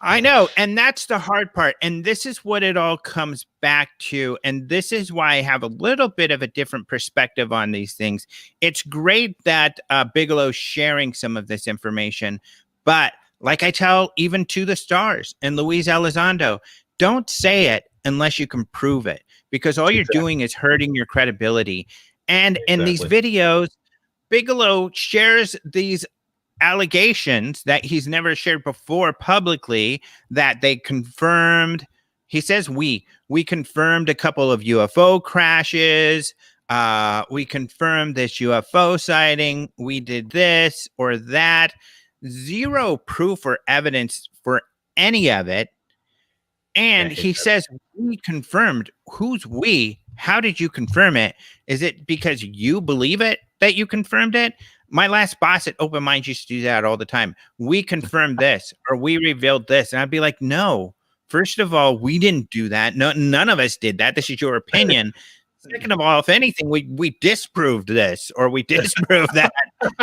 I know, and that's the hard part. And this is what it all comes back to. And this is why I have a little bit of a different perspective on these things. It's great that Bigelow's sharing some of this information, but like I tell even To the Stars and Luis Elizondo, don't say it unless you can prove it, because all you're doing is hurting your credibility. And in these videos, Bigelow shares these allegations that he's never shared before publicly, that they confirmed. He says we confirmed a couple of UFO crashes. We confirmed this UFO sighting. We did this or that. Zero proof or evidence for any of it. And he says, we confirmed. Who's we? How did you confirm it? Is it because you believe it that you confirmed it? My last boss at Open Minds used to do that all the time. We confirmed this, or we revealed this. And I'd be like, no, first of all, we didn't do that. No, none of us did that. This is your opinion. Second of all, if anything, we disproved this, or we disproved that.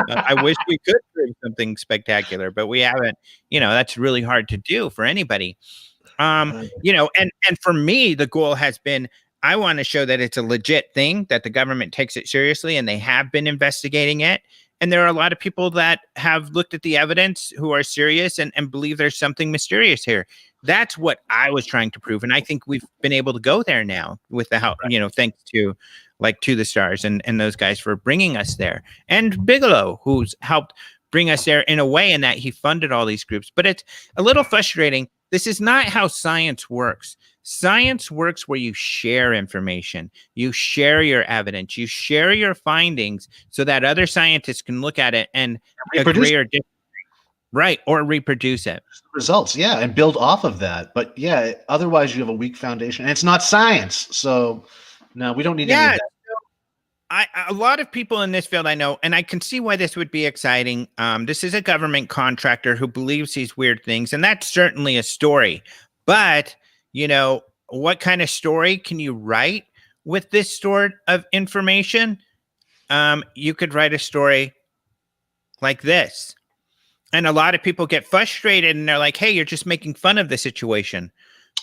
I wish we could prove something spectacular, but we haven't. You know, that's really hard to do for anybody. You know, and for me, the goal has been, I want to show that it's a legit thing, that the government takes it seriously, and they have been investigating it. And there are a lot of people that have looked at the evidence who are serious and believe there's something mysterious here. That's what I was trying to prove. And I think we've been able to go there now with the help, you know, thanks to like To the Stars and those guys for bringing us there. And Bigelow, who's helped bring us there in a way in that he funded all these groups. But it's a little frustrating This is not how science works. Science works where you share information, you share your evidence, you share your findings so that other scientists can look at it and agree or disagree. Right, or reproduce it. Results, yeah, and build off of that. But yeah, otherwise you have a weak foundation, and it's not science. So no, we don't need any of that. A lot of people in this field I know, and I can see why this would be exciting. This is a government contractor who believes these weird things, and that's certainly a story. But, you know, what kind of story can you write with this sort of information? You could write a story like this. And a lot of people get frustrated and they're like, hey, you're just making fun of the situation.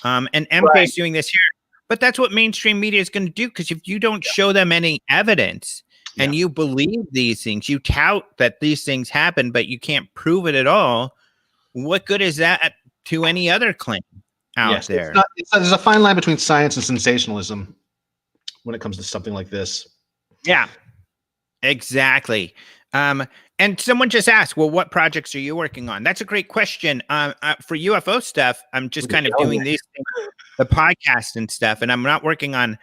And MK's doing this here. But that's what mainstream media is going to do, because if you don't show them any evidence and you believe these things, you tout that these things happen, but you can't prove it at all, what good is that to any other claim out there? There's a fine line between science and sensationalism when it comes to something like this. Yeah, exactly. And someone just asked, well, what projects are you working on? That's a great question. For UFO stuff, I'm just kind of doing these things, the podcast and stuff, and I'm not working on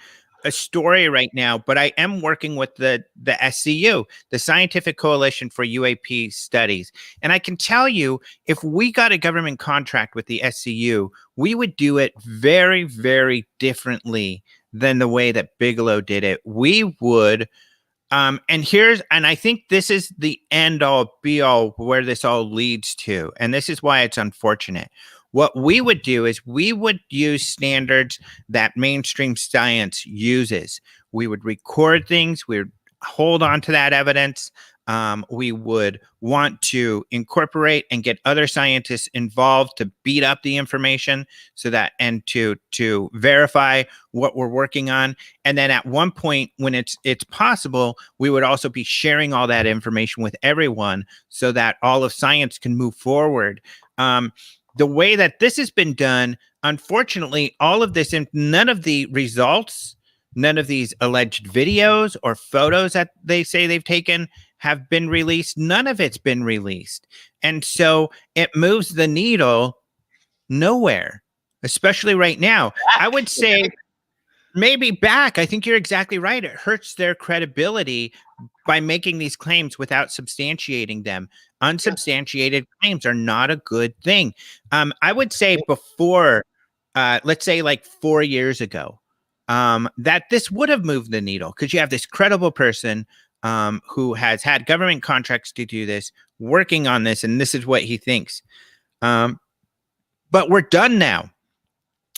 a story right now, but I am working with the SCU, the Scientific Coalition for UAP Studies. And I can tell you, if we got a government contract with the SCU, we would do it very, very differently than the way that Bigelow did it. We would... and I think this is the end all be all where this all leads to. And this is why it's unfortunate. What we would do is we would use standards that mainstream science uses. We would record things. We would hold on to that evidence. We would want to incorporate and get other scientists involved to beat up the information so that, and to verify what we're working on. And then at one point when it's possible, we would also be sharing all that information with everyone so that all of science can move forward. The way that this has been done, unfortunately, all of this, and none of the results, none of these alleged videos or photos that they say they've taken have been released. None of it's been released. And so it moves the needle nowhere, especially right now. I would say maybe back. I think you're exactly right. It hurts their credibility by making these claims without substantiating them. Unsubstantiated claims are not a good thing. I would say before, let's say like 4 years ago, that this would have moved the needle, because you have this credible person who has had government contracts to do this, working on this, and this is what he thinks. But we're done now.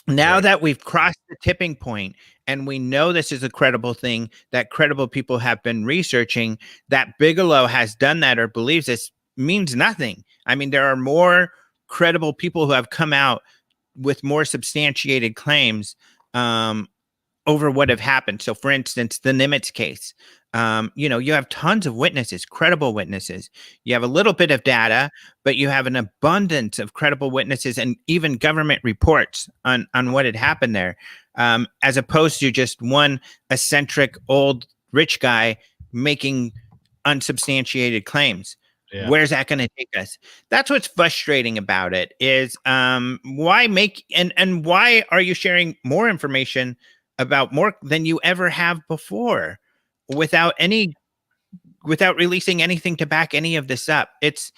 Now that we've crossed the tipping point and we know this is a credible thing, that credible people have been researching, that Bigelow has done that or believes this, means nothing. I mean, there are more credible people who have come out with more substantiated claims over what have happened. So, for instance, the Nimitz case. You have tons of witnesses, credible witnesses. You have a little bit of data, but you have an abundance of credible witnesses and even government reports on what had happened there, as opposed to just one eccentric old rich guy making unsubstantiated claims. Yeah. Where's that going to take us? That's what's frustrating about it is why make and why are you sharing more information about more than you ever have before without releasing anything to back any of this up? It's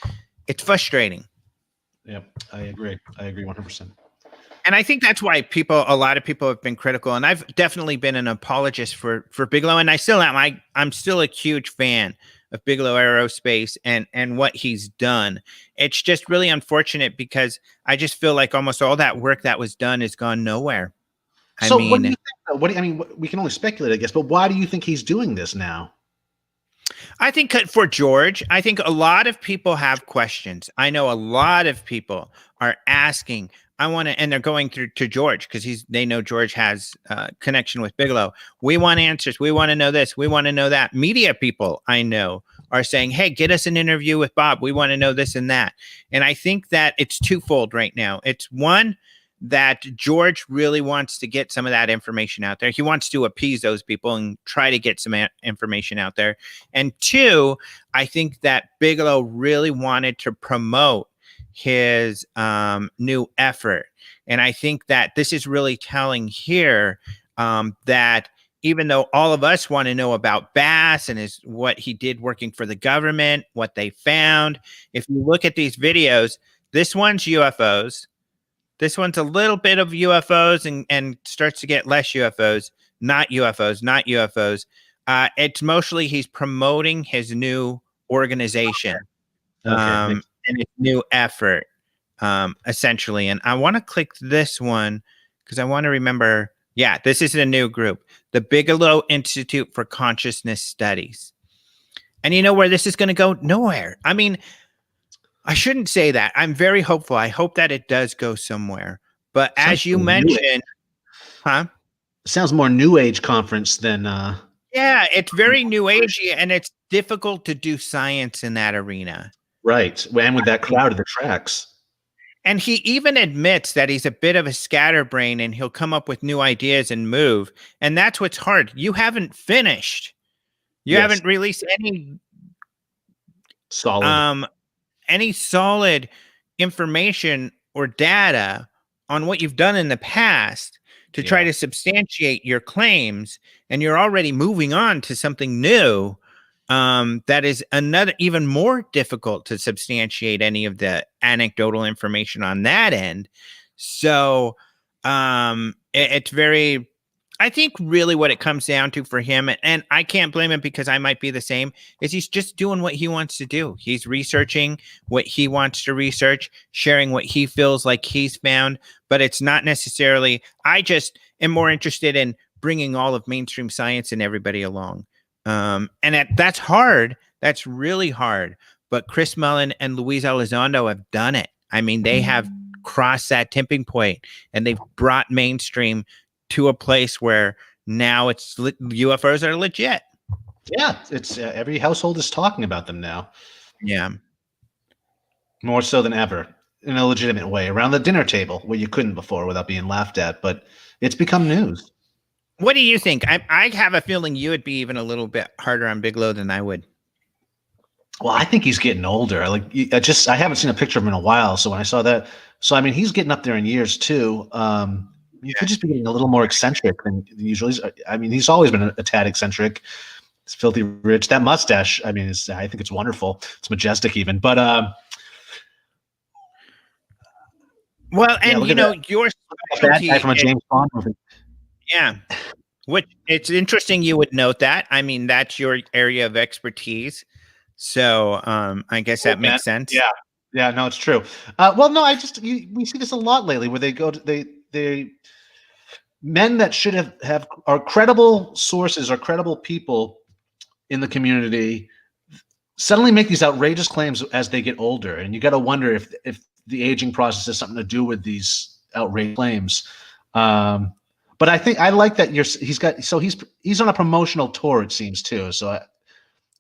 frustrating. Yeah, I agree 100%. And I think that's why a lot of people have been critical, and I've definitely been an apologist for Bigelow, and I still am. I'm still a huge fan of Bigelow Aerospace and what he's done. It's just really unfortunate because I just feel like almost all that work that was done has gone nowhere. So what do you think? We can only speculate, I guess, but why do you think he's doing this now? I think for George, I think a lot of people have questions. I know a lot of people are asking, and they're going through to George because they know George has connection with Bigelow. We want answers. We want to know this. We want to know that. Media people I know are saying, hey, get us an interview with Bob. We want to know this and that. And I think that it's twofold right now. It's one, that George really wants to get some of that information out there. He wants to appease those people and try to get some information out there. And two, I think that Bigelow really wanted to promote his new effort. And I think that this is really telling here, that even though all of us want to know about Bass and what he did working for the government, what they found, if you look at these videos, this one's UFOs. This one's a little bit of UFOs and starts to get less UFOs, not UFOs, not UFOs. It's mostly he's promoting his new organization, and his new effort, essentially. And I want to click this one because I want to remember. Yeah, this is a new group, the Bigelow Institute for Consciousness Studies. And you know where this is going to go? Nowhere. I mean, I shouldn't say that. I'm very hopeful. I hope that it does go somewhere. But as you mentioned, sounds more New Age conference than. Yeah, it's very New Agey, and it's difficult to do science in that arena. Right, and with that crowd of the tracks. And he even admits that he's a bit of a scatterbrain and he'll come up with new ideas and move. And that's what's hard. You haven't finished. You haven't released any solid information or data on what you've done in the past to try to substantiate your claims. And you're already moving on to something new. That is another even more difficult to substantiate any of the anecdotal information on that end. So it's very, I think really what it comes down to for him, and I can't blame him because I might be the same, is he's just doing what he wants to do. He's researching what he wants to research, sharing what he feels like he's found, but it's not necessarily, I just am more interested in bringing all of mainstream science and everybody along. That's hard. That's really hard. But Chris Mullen and Luis Elizondo have done it. I mean, they have crossed that tipping point and they've brought mainstream to a place where now UFOs are legit. Yeah, it's every household is talking about them now. Yeah, more so than ever in a legitimate way around the dinner table where you couldn't before without being laughed at. But it's become news. What do you think? I have a feeling you would be even a little bit harder on Bigelow than I would. Well, I think he's getting older. I haven't seen a picture of him in a while. So when I saw that, I mean, he's getting up there in years too. You could just be getting a little more eccentric than usually. I mean, he's always been a tad eccentric. It's filthy rich. That mustache, I mean, I think it's wonderful. It's majestic even. But well, and you know, your bad guy from a James Bond movie. Yeah. It's interesting you would note that. I mean, that's your area of expertise. So I guess that makes sense. Yeah. Yeah, no, it's true. Well, no, we see this a lot lately where they go to they men that should have are credible sources or credible people in the community suddenly make these outrageous claims as they get older. And you got to wonder if the aging process has something to do with these outrageous claims. But I think I like that he's on a promotional tour, it seems too. So,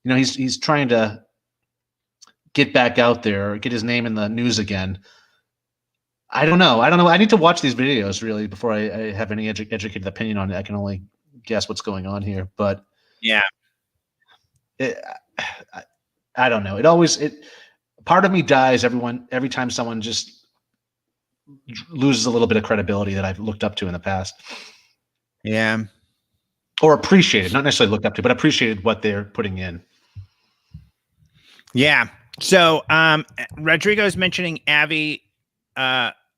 he's trying to get back out there, or get his name in the news again. I don't know. I need to watch these videos really before I have any educated opinion on it. I can only guess what's going on here, but yeah, I don't know. Part of me dies every time someone just loses a little bit of credibility that I've looked up to in the past. Yeah. Or appreciated, not necessarily looked up to, but appreciated what they're putting in. Yeah. So Rodrigo is mentioning Avi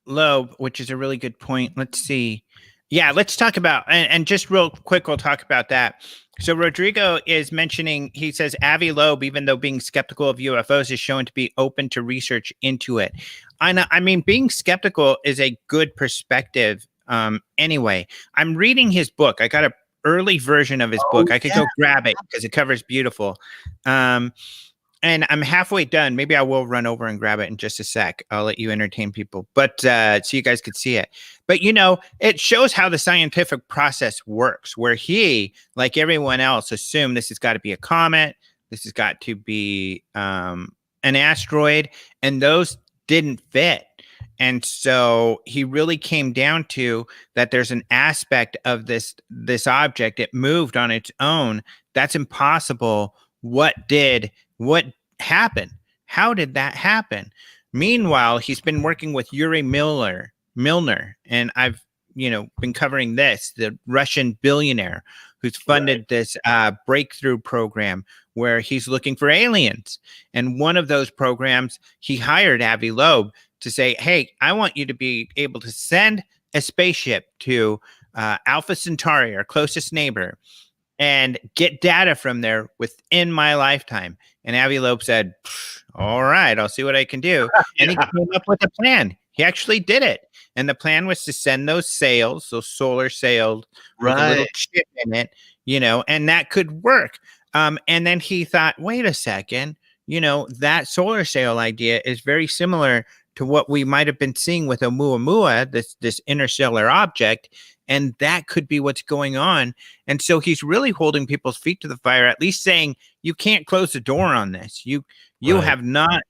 Loeb, which is a really good point. Let's see. Yeah, let's talk about, and just real quick, we'll talk about that. So Rodrigo is mentioning, he says, Avi Loeb, even though being skeptical of UFOs, is shown to be open to research into it. I mean, being skeptical is a good perspective anyway. I'm reading his book. I got an early version of his book. I could go grab it because the cover's beautiful. And I'm halfway done. Maybe I will run over and grab it in just a sec. I'll let you entertain people, but so you guys could see it. But, it shows how the scientific process works, where he, like everyone else, assumed this has got to be a comet. This has got to be an asteroid. And those didn't fit. And so he really came down to that there's an aspect of this object. It moved on its own. That's impossible. What happened? How did that happen? Meanwhile, he's been working with Yuri Milner, and I've been covering this, the Russian billionaire who's funded this breakthrough program where he's looking for aliens. And one of those programs, he hired Avi Loeb to say, hey, I want you to be able to send a spaceship to Alpha Centauri, our closest neighbor, and get data from there within my lifetime. And Avi Loeb said, all right, I'll see what I can do. And he came up with a plan. He actually did it. And the plan was to send those sails, those solar sails with a little chip in it, and that could work. And then he thought, wait a second, that solar sail idea is very similar to what we might have been seeing with Oumuamua, this interstellar object. And that could be what's going on. And so he's really holding people's feet to the fire, at least saying, you can't close the door on this. You have not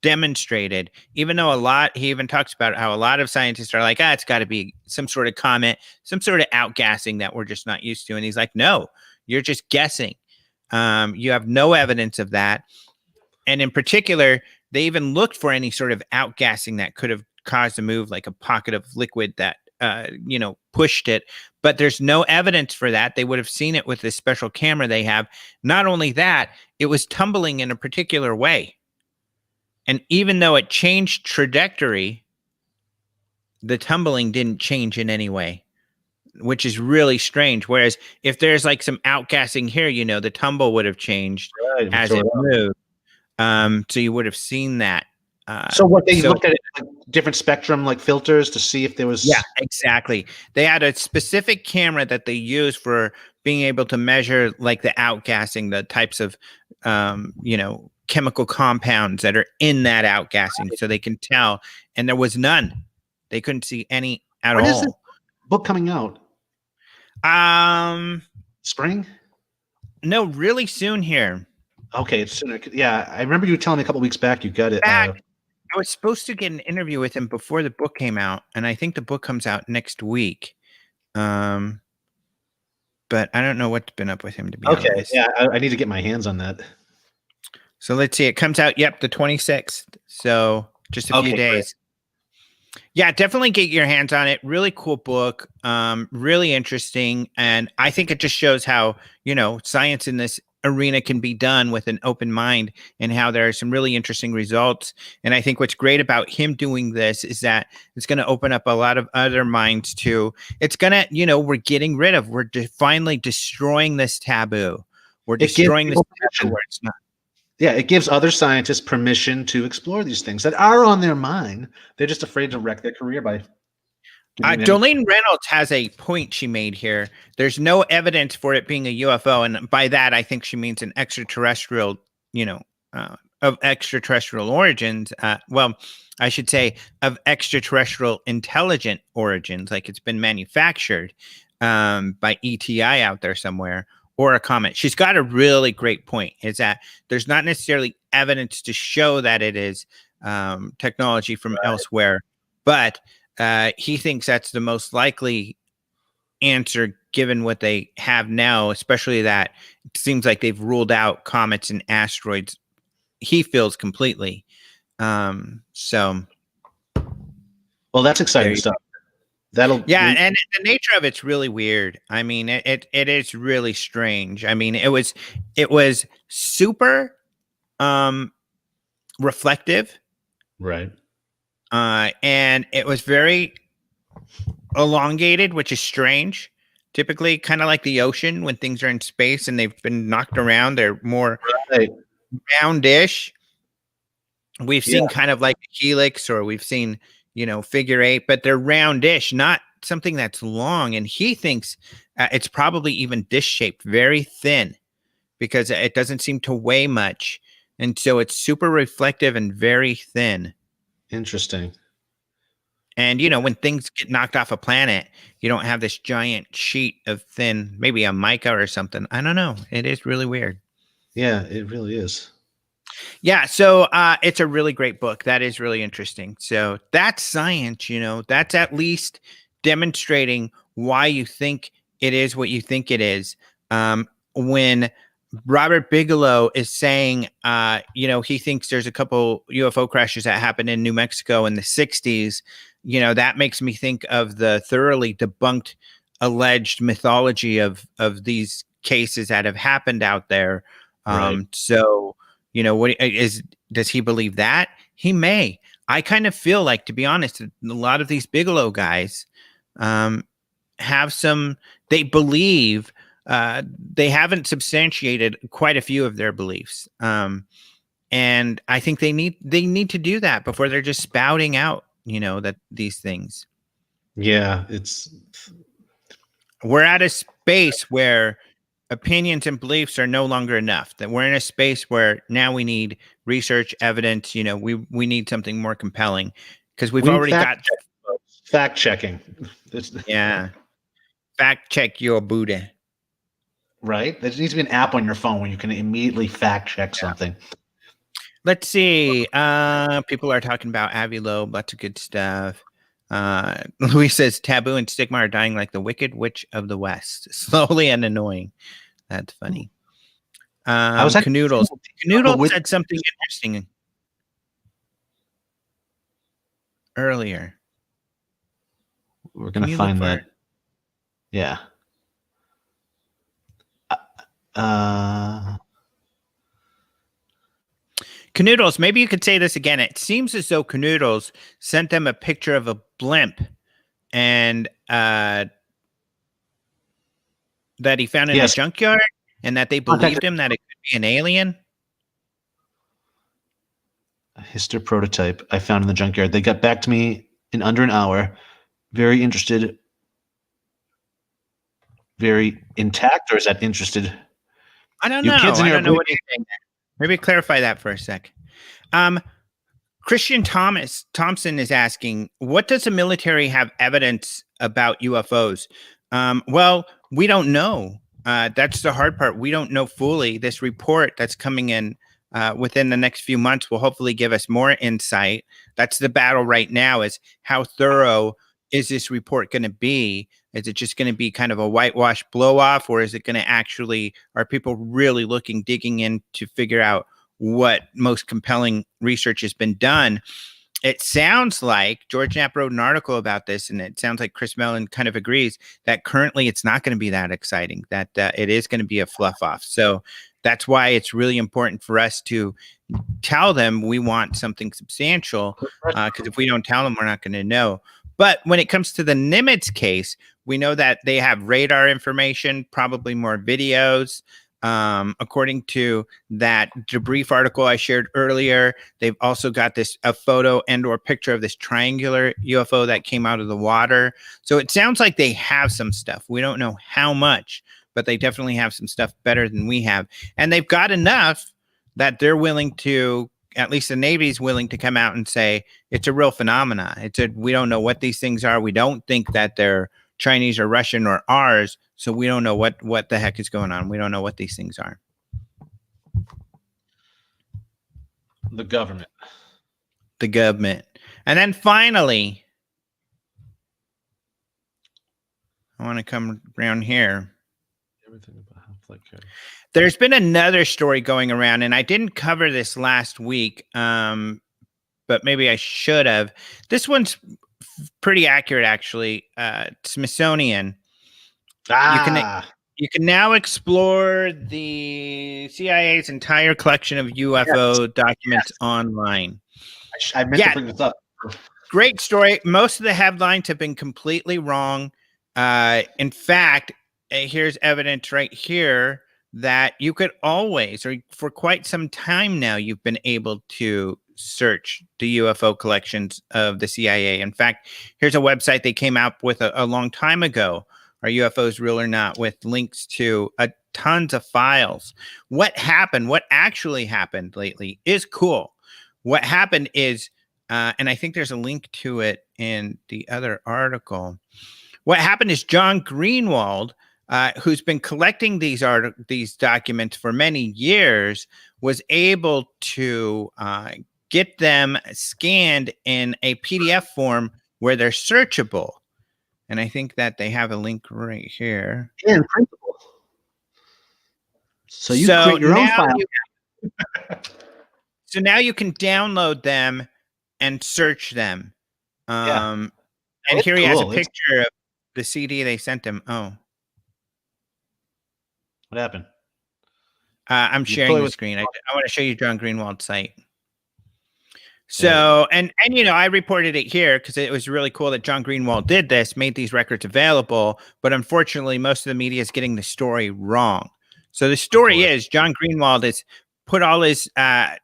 demonstrated, even though he even talks about how a lot of scientists are like, it's got to be some sort of comet, some sort of outgassing that we're just not used to. And he's like, no, you're just guessing. You have no evidence of that. And in particular, they even looked for any sort of outgassing that could have caused a move, like a pocket of liquid that pushed it, but there's no evidence for that. They would have seen it with this special camera they have. Not only that, it was tumbling in a particular way. And even though it changed trajectory, the tumbling didn't change in any way, which is really strange. Whereas if there's like some outgassing here, the tumble would have changed as it moved. So you would have seen that. So what they looked at it, like different spectrum, like filters to see if there was. Yeah, exactly. They had a specific camera that they used for being able to measure like the outgassing, the types of, chemical compounds that are in that outgassing, so they can tell. And there was none. They couldn't see any at all. When is this book coming out? Spring? No, really soon here. Okay, it's sooner. Yeah, I remember you telling me a couple weeks back you got it. I was supposed to get an interview with him before the book came out, and I think the book comes out next week. But I don't know what's been up with him, to be honest. Okay, yeah, I need to get my hands on that. So let's see. It comes out, the 26th. So just a few days. Great. Yeah, definitely get your hands on it. Really cool book. Really interesting. And I think it just shows how, science in this arena can be done with an open mind, and how there are some really interesting results. And I think what's great about him doing this is that it's going to open up a lot of other minds too. It's going to, we're finally destroying this taboo. We're destroying this taboo where it's not. Yeah, it gives other scientists permission to explore these things that are on their mind. They're just afraid to wreck their career by. Jolene Reynolds has a point she made here. There's no evidence for it being a UFO. And by that, I think she means an extraterrestrial, of extraterrestrial origins. Well, I should say of extraterrestrial intelligent origins, like it's been manufactured by ETI out there somewhere, or a comet. She's got a really great point, is that there's not necessarily evidence to show that it is technology from elsewhere, but he thinks that's the most likely answer given what they have now, especially that it seems like they've ruled out comets and asteroids. He feels completely. So. Well, that's exciting stuff. And the nature of it's really weird. I mean, it is really strange. I mean, it was super reflective, right? And it was very elongated, which is strange. Typically, kind of like the ocean, when things are in space and they've been knocked around, they're more roundish. We've seen kind of like a helix, or we've seen figure eight, but they're roundish, not something that's long. And he thinks it's probably even disc shaped, very thin, because it doesn't seem to weigh much. And so it's super reflective and very thin. Interesting. And, when things get knocked off a planet, you don't have this giant sheet of thin, maybe a mica or something. I don't know. It is really weird. Yeah, it really is. Yeah, so it's a really great book. That is really interesting. So that's science, that's at least demonstrating why you think it is what you think it is. When Robert Bigelow is saying, he thinks there's a couple UFO crashes that happened in New Mexico in the 60s. That makes me think of the thoroughly debunked alleged mythology of these cases that have happened out there. Right. So, does he believe that? He may. I kind of feel like, to be honest, a lot of these Bigelow guys they believe, they haven't substantiated quite a few of their beliefs. And I think they need to do that before they're just spouting out, that these things. Yeah, We're at a space where opinions and beliefs are no longer enough. That we're in a space where now we need research, evidence. We need something more compelling because we've already got fact checking. Yeah, fact check your booty. Right. There needs to be an app on your phone where you can immediately fact check something. Let's see. People are talking about Avi Loeb. Lots of good stuff. Louis says taboo and stigma are dying like the Wicked Witch of the West, slowly and annoying. That's funny. Canoodles. Canoodles said something interesting earlier. We're gonna find that. Yeah. Canoodles, maybe you could say this again. It seems as though Canoodles sent them a picture of a blimp and that he found in a junkyard, and that they believed him that it could be an alien. A Hister prototype I found in the junkyard. They got back to me in under an hour. Very interested. Very intact, or is that interested? I don't know. I don't know what he's saying. Maybe clarify that for a sec. Christian Thompson is asking, what does the military have evidence about UFOs? Well, we don't know. That's the hard part. We don't know fully. This report that's coming in within the next few months will hopefully give us more insight. That's the battle right now, is how thorough is this report going to be? Is it just going to be kind of a whitewash blow off, or is it going to actually, are people really digging in to figure out what most compelling research has been done? It sounds like George Knapp wrote an article about this, and it sounds like Chris Mellon kind of agrees that currently it's not going to be that exciting, that it is going to be a fluff off. So that's why it's really important for us to tell them we want something substantial, because if we don't tell them, we're not going to know. But when it comes to the Nimitz case, we know that they have radar information, probably more videos. According to that Debrief article I shared earlier, they've also got a photo and or picture of this triangular UFO that came out of the water. So it sounds like they have some stuff. We don't know how much, but they definitely have some stuff better than we have. And they've got enough that they're willing to, at least the Navy's willing to come out and say it's a real phenomena. We don't know what these things are. We don't think that they're Chinese or Russian or ours. So we don't know what the heck is going on. We don't know what these things are. The government. And then finally, I want to come around here. Everything about how flight carrier. There's been another story going around, and I didn't cover this last week, but maybe I should have. This one's pretty accurate, actually. Smithsonian. You can now explore the CIA's entire collection of UFO documents online. I meant to bring this up. Great story. Most of the headlines have been completely wrong. In fact, here's evidence right here that you could always, or for quite some time now, you've been able to search the UFO collections of the CIA. In fact, here's a website they came out with a long time ago. Are UFOs real or not? With links to tons of files. What actually happened lately is cool. What happened is, and I think there's a link to it in the other article. What happened is John Greenwald, who's been collecting these documents for many years, was able to get them scanned in a PDF form where they're searchable. And I think that they have a link right here. And printable. So you create your own file. So now you can download them and search them. And here he has a picture of the CD they sent him. Oh. What happened? I'm sharing the screen. I want to show you John Greenwald's site. So, and I reported it here because it was really cool that John Greenwald did this, made these records available, but unfortunately, most of the media is getting the story wrong. So the story is John Greenwald has put all his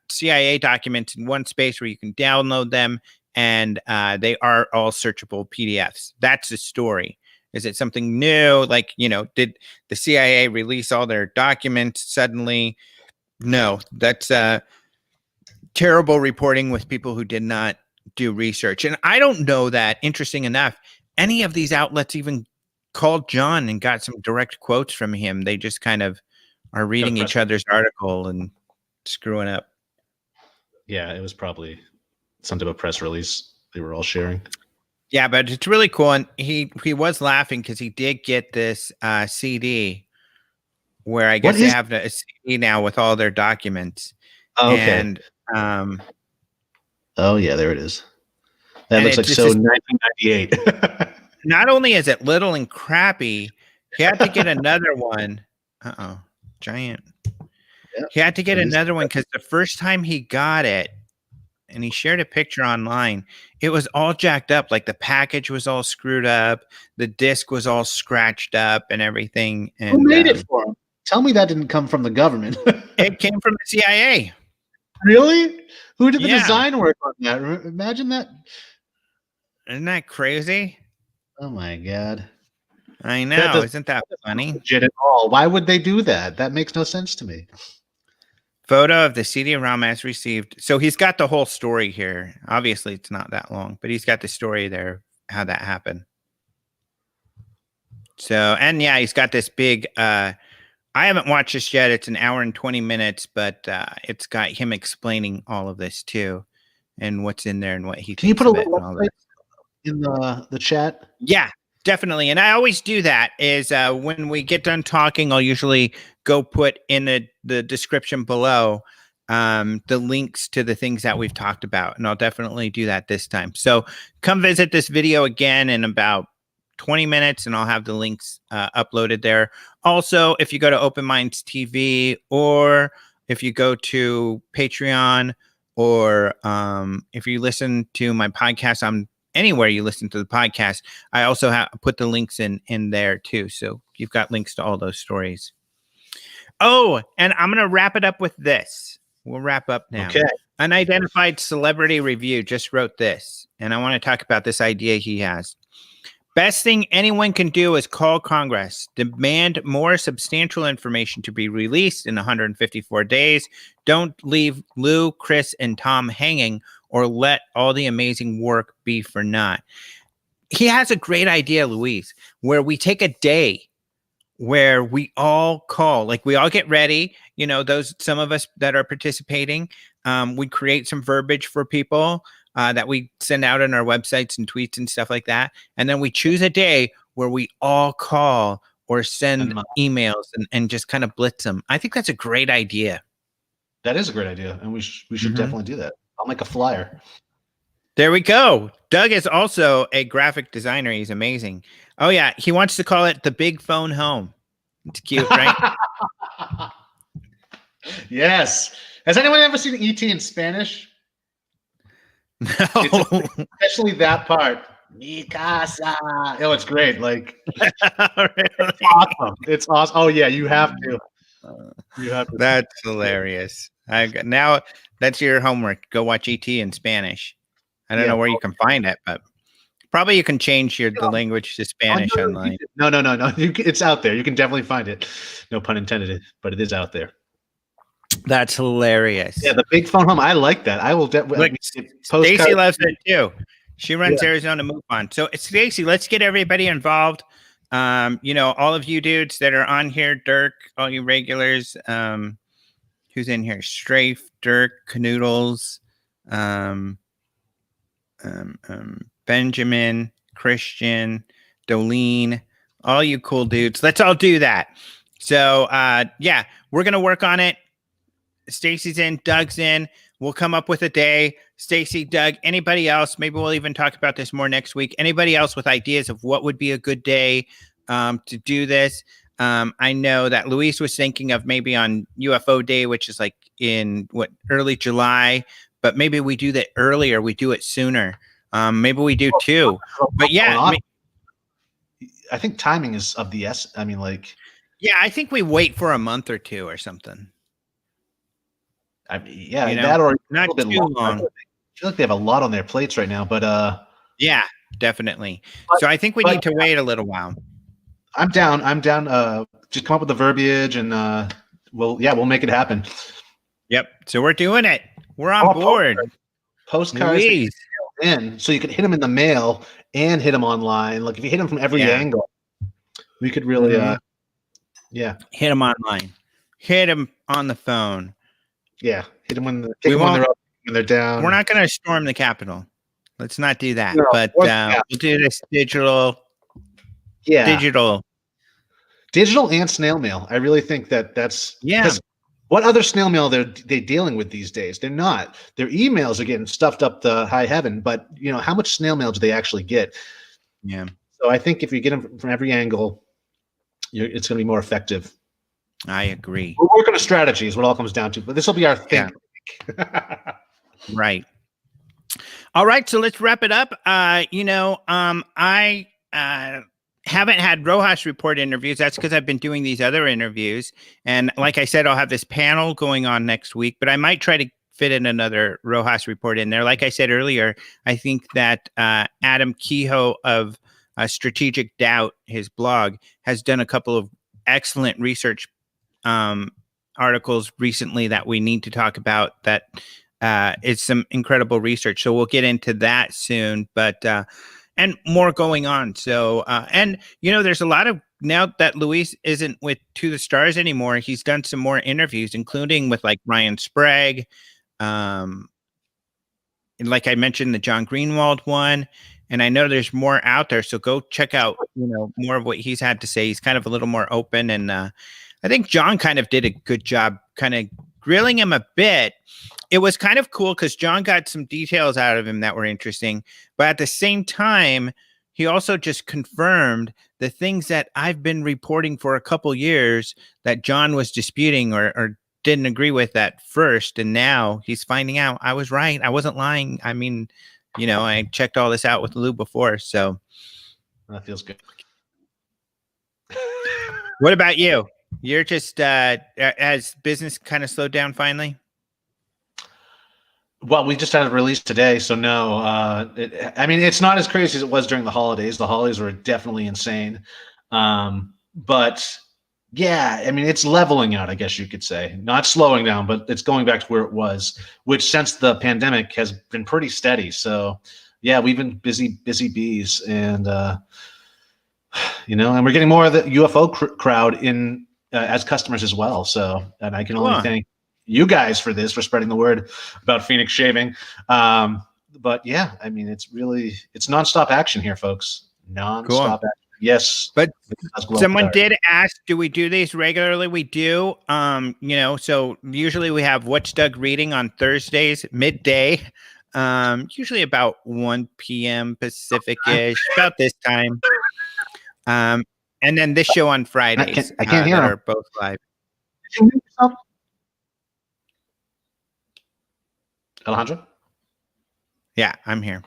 CIA documents in one space where you can download them, and they are all searchable PDFs. That's the story. Is it something new? Like, did the CIA release all their documents suddenly? No, that's terrible reporting with people who did not do research. And I don't know that, interesting enough, any of these outlets even called John and got some direct quotes from him. They just kind of are reading each other's article and screwing up. Yeah, it was probably something of a press release they were all sharing. Yeah, but it's really cool. And he was laughing because he did get this CD where I guess they have a CD now with all their documents. Oh, okay. And oh yeah, there it is. That looks like so 1998. Not only is it little and crappy, he had to get another one. Giant. Yep. He had to get another one because the first time he got it, and he shared a picture online, it was all jacked up. Like the package was all screwed up, the disc was all scratched up, and everything. And who made it for him? Tell me that didn't come from the government. It came from the CIA. Really? Who did the design work on that? Imagine that. Isn't that crazy? Oh my God. I know. Isn't that funny? Legit at all. Why would they do that? That makes no sense to me. Photo of the CD-ROM as received. So he's got the whole story here. Obviously, it's not that long, but he's got the story there, how that happened. So, and yeah, he's got this big, I haven't watched this yet. It's an hour and 20 minutes, but it's got him explaining all of this too, and what's in there and what he. Can you put a little in the chat? Yeah, definitely. And I always do that. Is when we get done talking, I'll usually go put in the description below the links to the things that we've talked about, and I'll definitely do that this time. So come visit this video again in about 20 minutes, and I'll have the links uploaded there. Also, if you go to Open Minds TV, or if you go to Patreon, or if you listen to my podcast on anywhere you listen to the podcast, I also have put the links in there too. So you've got links to all those stories. Oh, and I'm going to wrap it up with this. We'll wrap up now. Okay. Unidentified Celebrity Review just wrote this, and I want to talk about this idea he has. Best thing anyone can do is call Congress, demand more substantial information to be released in 154 days. Don't leave Lou, Chris, and Tom hanging, or let all the amazing work be for naught. He has a great idea, Luis, where we take a day where we all call, like we all get ready, some of us that are participating, we create some verbiage for people that we send out on our websites and tweets and stuff like that. And then we choose a day where we all call or send emails and just kind of blitz them. I think that's a great idea. That is a great idea. And we should definitely do that. I'll make a flyer. There we go. Doug is also a graphic designer. He's amazing. Oh yeah. He wants to call it the Big Phone Home. It's cute, right? Yes. Has anyone ever seen E.T. in Spanish? No. Especially that part. Mi casa. Oh, it's great. Like, really? It's awesome. It's awesome. Oh yeah, you have to. You have to. That's hilarious. Now that's your homework. Go watch E.T. in Spanish. I don't know where you can find it, but probably you can change the language to Spanish online. No. It's out there. You can definitely find it. No pun intended, but it is out there. That's hilarious. Yeah, the Big Phone Home. I like that. I will definitely. Stacy loves it too. She runs Arizona Move On. So Stacy, let's get everybody involved. All of you dudes that are on here, Dirk, all you regulars. Who's in here? Strafe, Dirk, Canoodles, Benjamin, Christian, Dolene, all you cool dudes. Let's all do that. So yeah, we're gonna work on it. Stacy's in, Doug's in. We'll come up with a day. Stacy, Doug, anybody else? Maybe we'll even talk about this more next week. Anybody else with ideas of what would be a good day to do this? I know that Luis was thinking of maybe on UFO Day, which is like in early July, but maybe we do that earlier. We do it sooner. Maybe we do too. But yeah, I think timing is of the essence. I mean, like, yeah, I think we wait for a month or two or something. I mean, yeah, that or not a little bit too long. I feel like they have a lot on their plates right now, but yeah, definitely. So I think we need to wait a little while. I'm down. Just come up with the verbiage, and we'll make it happen. Yep. So we're doing it. We're on board. Postcards in, so you could hit them in the mail and hit them online. Like if you hit them from every angle, we could really, hit them online, hit them on the phone. Yeah, hit them when they're up, when they're down. We're not going to storm the Capitol. Let's not do that. No, but we'll do this digital. Yeah, digital and snail mail. I really think that's What other snail mail they dealing with these days? They're not. Their emails are getting stuffed up to high heaven, but how much snail mail do they actually get? Yeah. So I think if you get them from every angle, it's going to be more effective. I agree. We're working on strategy is what it all comes down to, but this will be our thing. Yeah. Right. All right. So let's wrap it up. I haven't had Rojas report interviews. That's because I've been doing these other interviews. And like I said, I'll have this panel going on next week, but I might try to fit in another Rojas report in there. Like I said earlier, I think that Adam Kehoe of Strategic Doubt, his blog, has done a couple of excellent research articles recently that we need to talk about. That it's some incredible research. So we'll get into that soon, but and more going on. So and there's a lot of, now that Luis isn't with To the Stars anymore, he's done some more interviews, including with like Ryan Sprague, and like I mentioned, the John Greenwald one. And I know there's more out there, so go check out more of what he's had to say. He's kind of a little more open, and I think John kind of did a good job kind of grilling him a bit. It was kind of cool because John got some details out of him that were interesting, but at the same time, he also just confirmed the things that I've been reporting for a couple years that John was disputing or didn't agree with at first, and now he's finding out I was right. I wasn't lying. I mean, I checked all this out with Lou before, so that feels good. What about you? You're just has business kind of slowed down finally? Well, we just had a release today, so no. It's not as crazy as it was during the holidays. The holidays were definitely insane, but yeah, it's leveling out, I guess you could say. Not slowing down, but it's going back to where it was, which since the pandemic has been pretty steady. So yeah, we've been busy bees, and and we're getting more of the UFO crowd in as customers as well. So, and I can only thank you guys for spreading the word about Phoenix shaving. But yeah, it's nonstop action here, folks. Nonstop action. Yes, but someone did ask, do we do these regularly? We do. So usually we have What's Doug Reading on Thursdays, midday, usually about 1 p.m. Pacific-ish, about this time. And then this show on Fridays. I can't hear them. Are both live. Alejandro? Yeah, I'm here.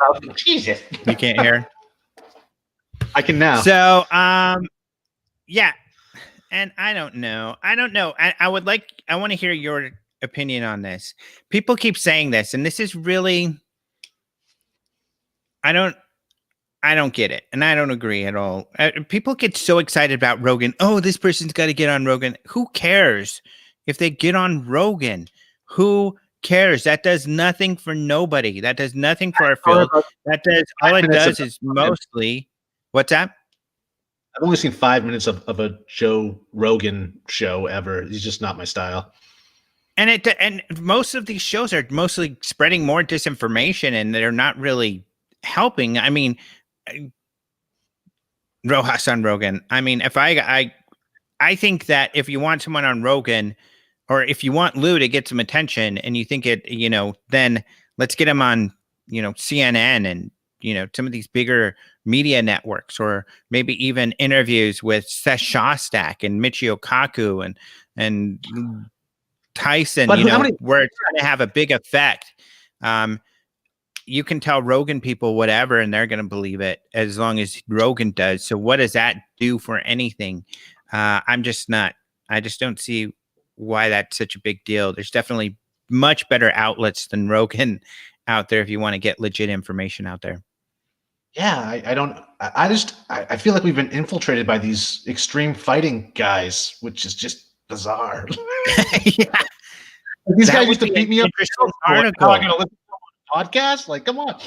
Oh, Jesus. You can't hear? I can now. So, yeah. And I don't know. I want to hear your opinion on this. People keep saying this, and this is really, I don't get it, and I don't agree at all. People get so excited about Rogan. Oh, this person's got to get on Rogan. Who cares if they get on Rogan? Who cares? That does nothing for nobody. That does nothing for our field. All it does is mostly. What's that? I've only seen 5 minutes of a Joe Rogan show ever. He's just not my style. And most of these shows are mostly spreading more disinformation, and they're not really helping. Rojas on Rogan. If I I think that if you want someone on Rogan, or if you want Lou to get some attention, and you think it, then let's get him on, CNN and some of these bigger media networks, or maybe even interviews with Seth Shostak and Michio Kaku and Tyson. But how many? Where it's going to have a big effect. You can tell Rogan people whatever, and they're going to believe it as long as Rogan does. So what does that do for anything? I just don't see why that's such a big deal. There's definitely much better outlets than Rogan out there if you want to get legit information out there. Yeah, I feel like we've been infiltrated by these extreme fighting guys, which is just bizarre. Yeah. These guys used to beat me up. Article. I'm gonna listen to a podcast? Like, come on.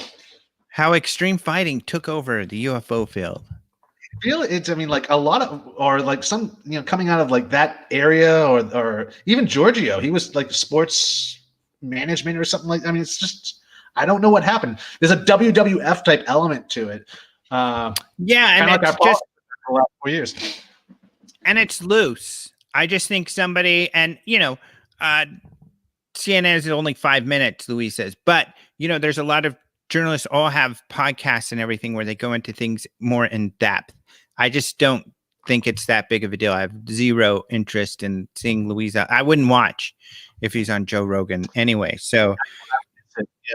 How extreme fighting took over the UFO field. I mean, like a lot of, or like some, coming out of like that area, or even Giorgio, he was like sports management or something like. I mean, it's just, I don't know what happened. There's a WWF type element to it. Yeah, and like it's just for the last 4 years, and it's loose. I just think somebody, and CNN is only 5 minutes, Louise says, but there's a lot of journalists all have podcasts and everything where they go into things more in depth. I just don't think it's that big of a deal. I have zero interest in seeing Louisa. I wouldn't watch if he's on Joe Rogan anyway. So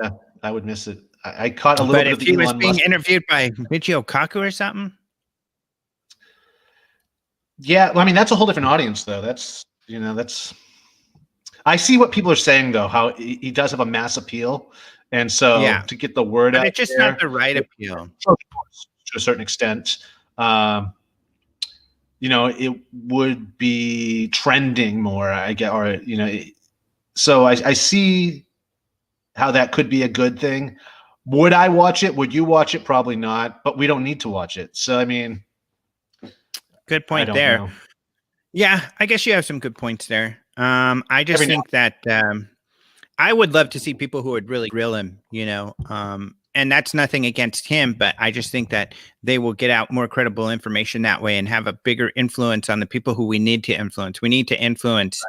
yeah, I would miss it. I caught a little bit of the But if he was Elon being Musk interviewed by Michio Kaku or something. Yeah, well, I mean, that's a whole different audience, though. That's I see what people are saying, though, how he does have a mass appeal. And so to get the word out, it's just not the right appeal to a certain extent. It would be trending more, I get, or so I see how that could be a good thing. Would I watch it? Would you watch it? Probably not, but we don't need to watch it. So I mean, good point there. Know. Yeah, I guess you have some good points there. I just think that I would love to see people who would really grill him, and that's nothing against him, but I just think that they will get out more credible information that way and have a bigger influence on the people who we need to influence. We need to influence,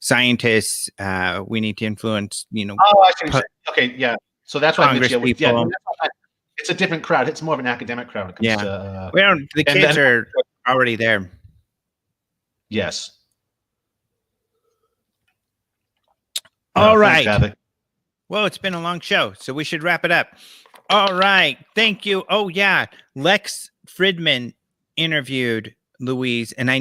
scientists. We need to influence, Oh, I see. Okay, yeah. So that's why people. It's a different crowd. It's more of an academic crowd. Well, the kids are already there. Yes. All right. Thanks, well, it's been a long show, so we should wrap it up. All right. Thank you. Oh, yeah. Lex Fridman interviewed Louise, and I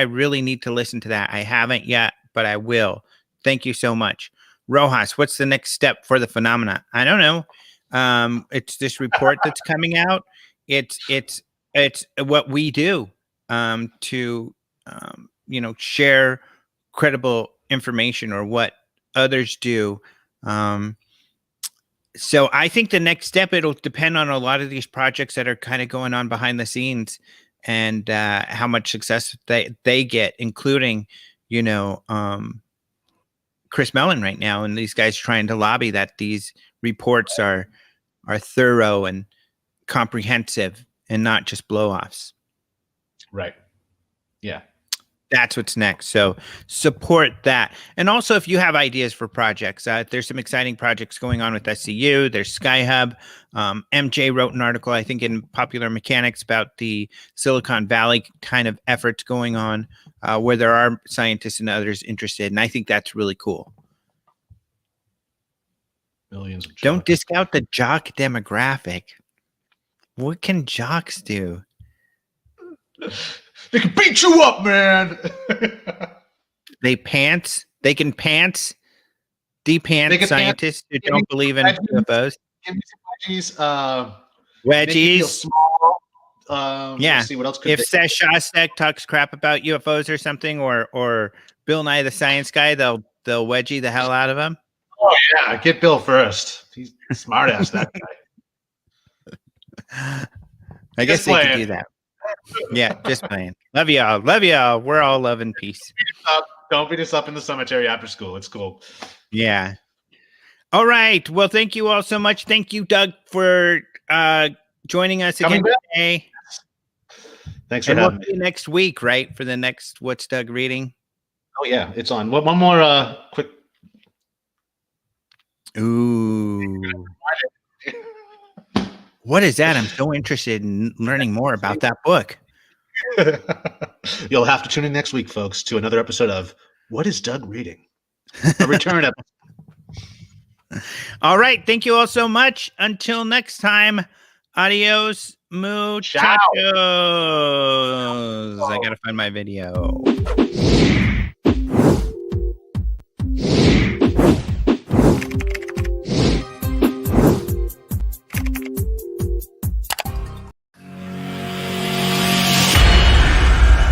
really need to listen to that. I haven't yet, but I will. Thank you so much. Rojas, what's the next step for the phenomena? I don't know. It's this report that's coming out. It's what we do to share credible information, or what others do. So I think the next step, it'll depend on a lot of these projects that are kind of going on behind the scenes, and how much success they get, including, Chris Mellon right now, and these guys trying to lobby that these reports are thorough and comprehensive and not just blow-offs. Right. Yeah. That's what's next. So support that. And also, if you have ideas for projects, there's some exciting projects going on with SCU. There's SkyHub. MJ wrote an article, I think, in Popular Mechanics about the Silicon Valley kind of efforts going on, where there are scientists and others interested. And I think that's really cool. Millions of jocks. Don't discount the jock demographic. What can jocks do? They can beat you up, man. They can pants scientists who don't believe in UFOs. Give me some wedgies. Small. Yeah. Let's see what else could if Seth Shostak talks crap about UFOs or something, or Bill Nye the Science Guy, they'll wedgie the hell out of him. Oh yeah, get Bill first. He's a smart ass, that guy. I guess they could do that. Yeah, just playing. Love y'all. We're all love and peace. Don't beat us up in the cemetery after school. It's cool. Yeah. All right. Well, thank you all so much. Thank you, Doug, for joining us again today. Thanks for And having we'll me. see you next week, right? For the next What's Doug Reading? Oh yeah, it's on. One more quick. Ooh. What is that? I'm so interested in learning more about that book. You'll have to tune in next week, folks, to another episode of What is Doug Reading? A return episode. All right. Thank you all so much. Until next time, adios, muchachos. I got to find my video.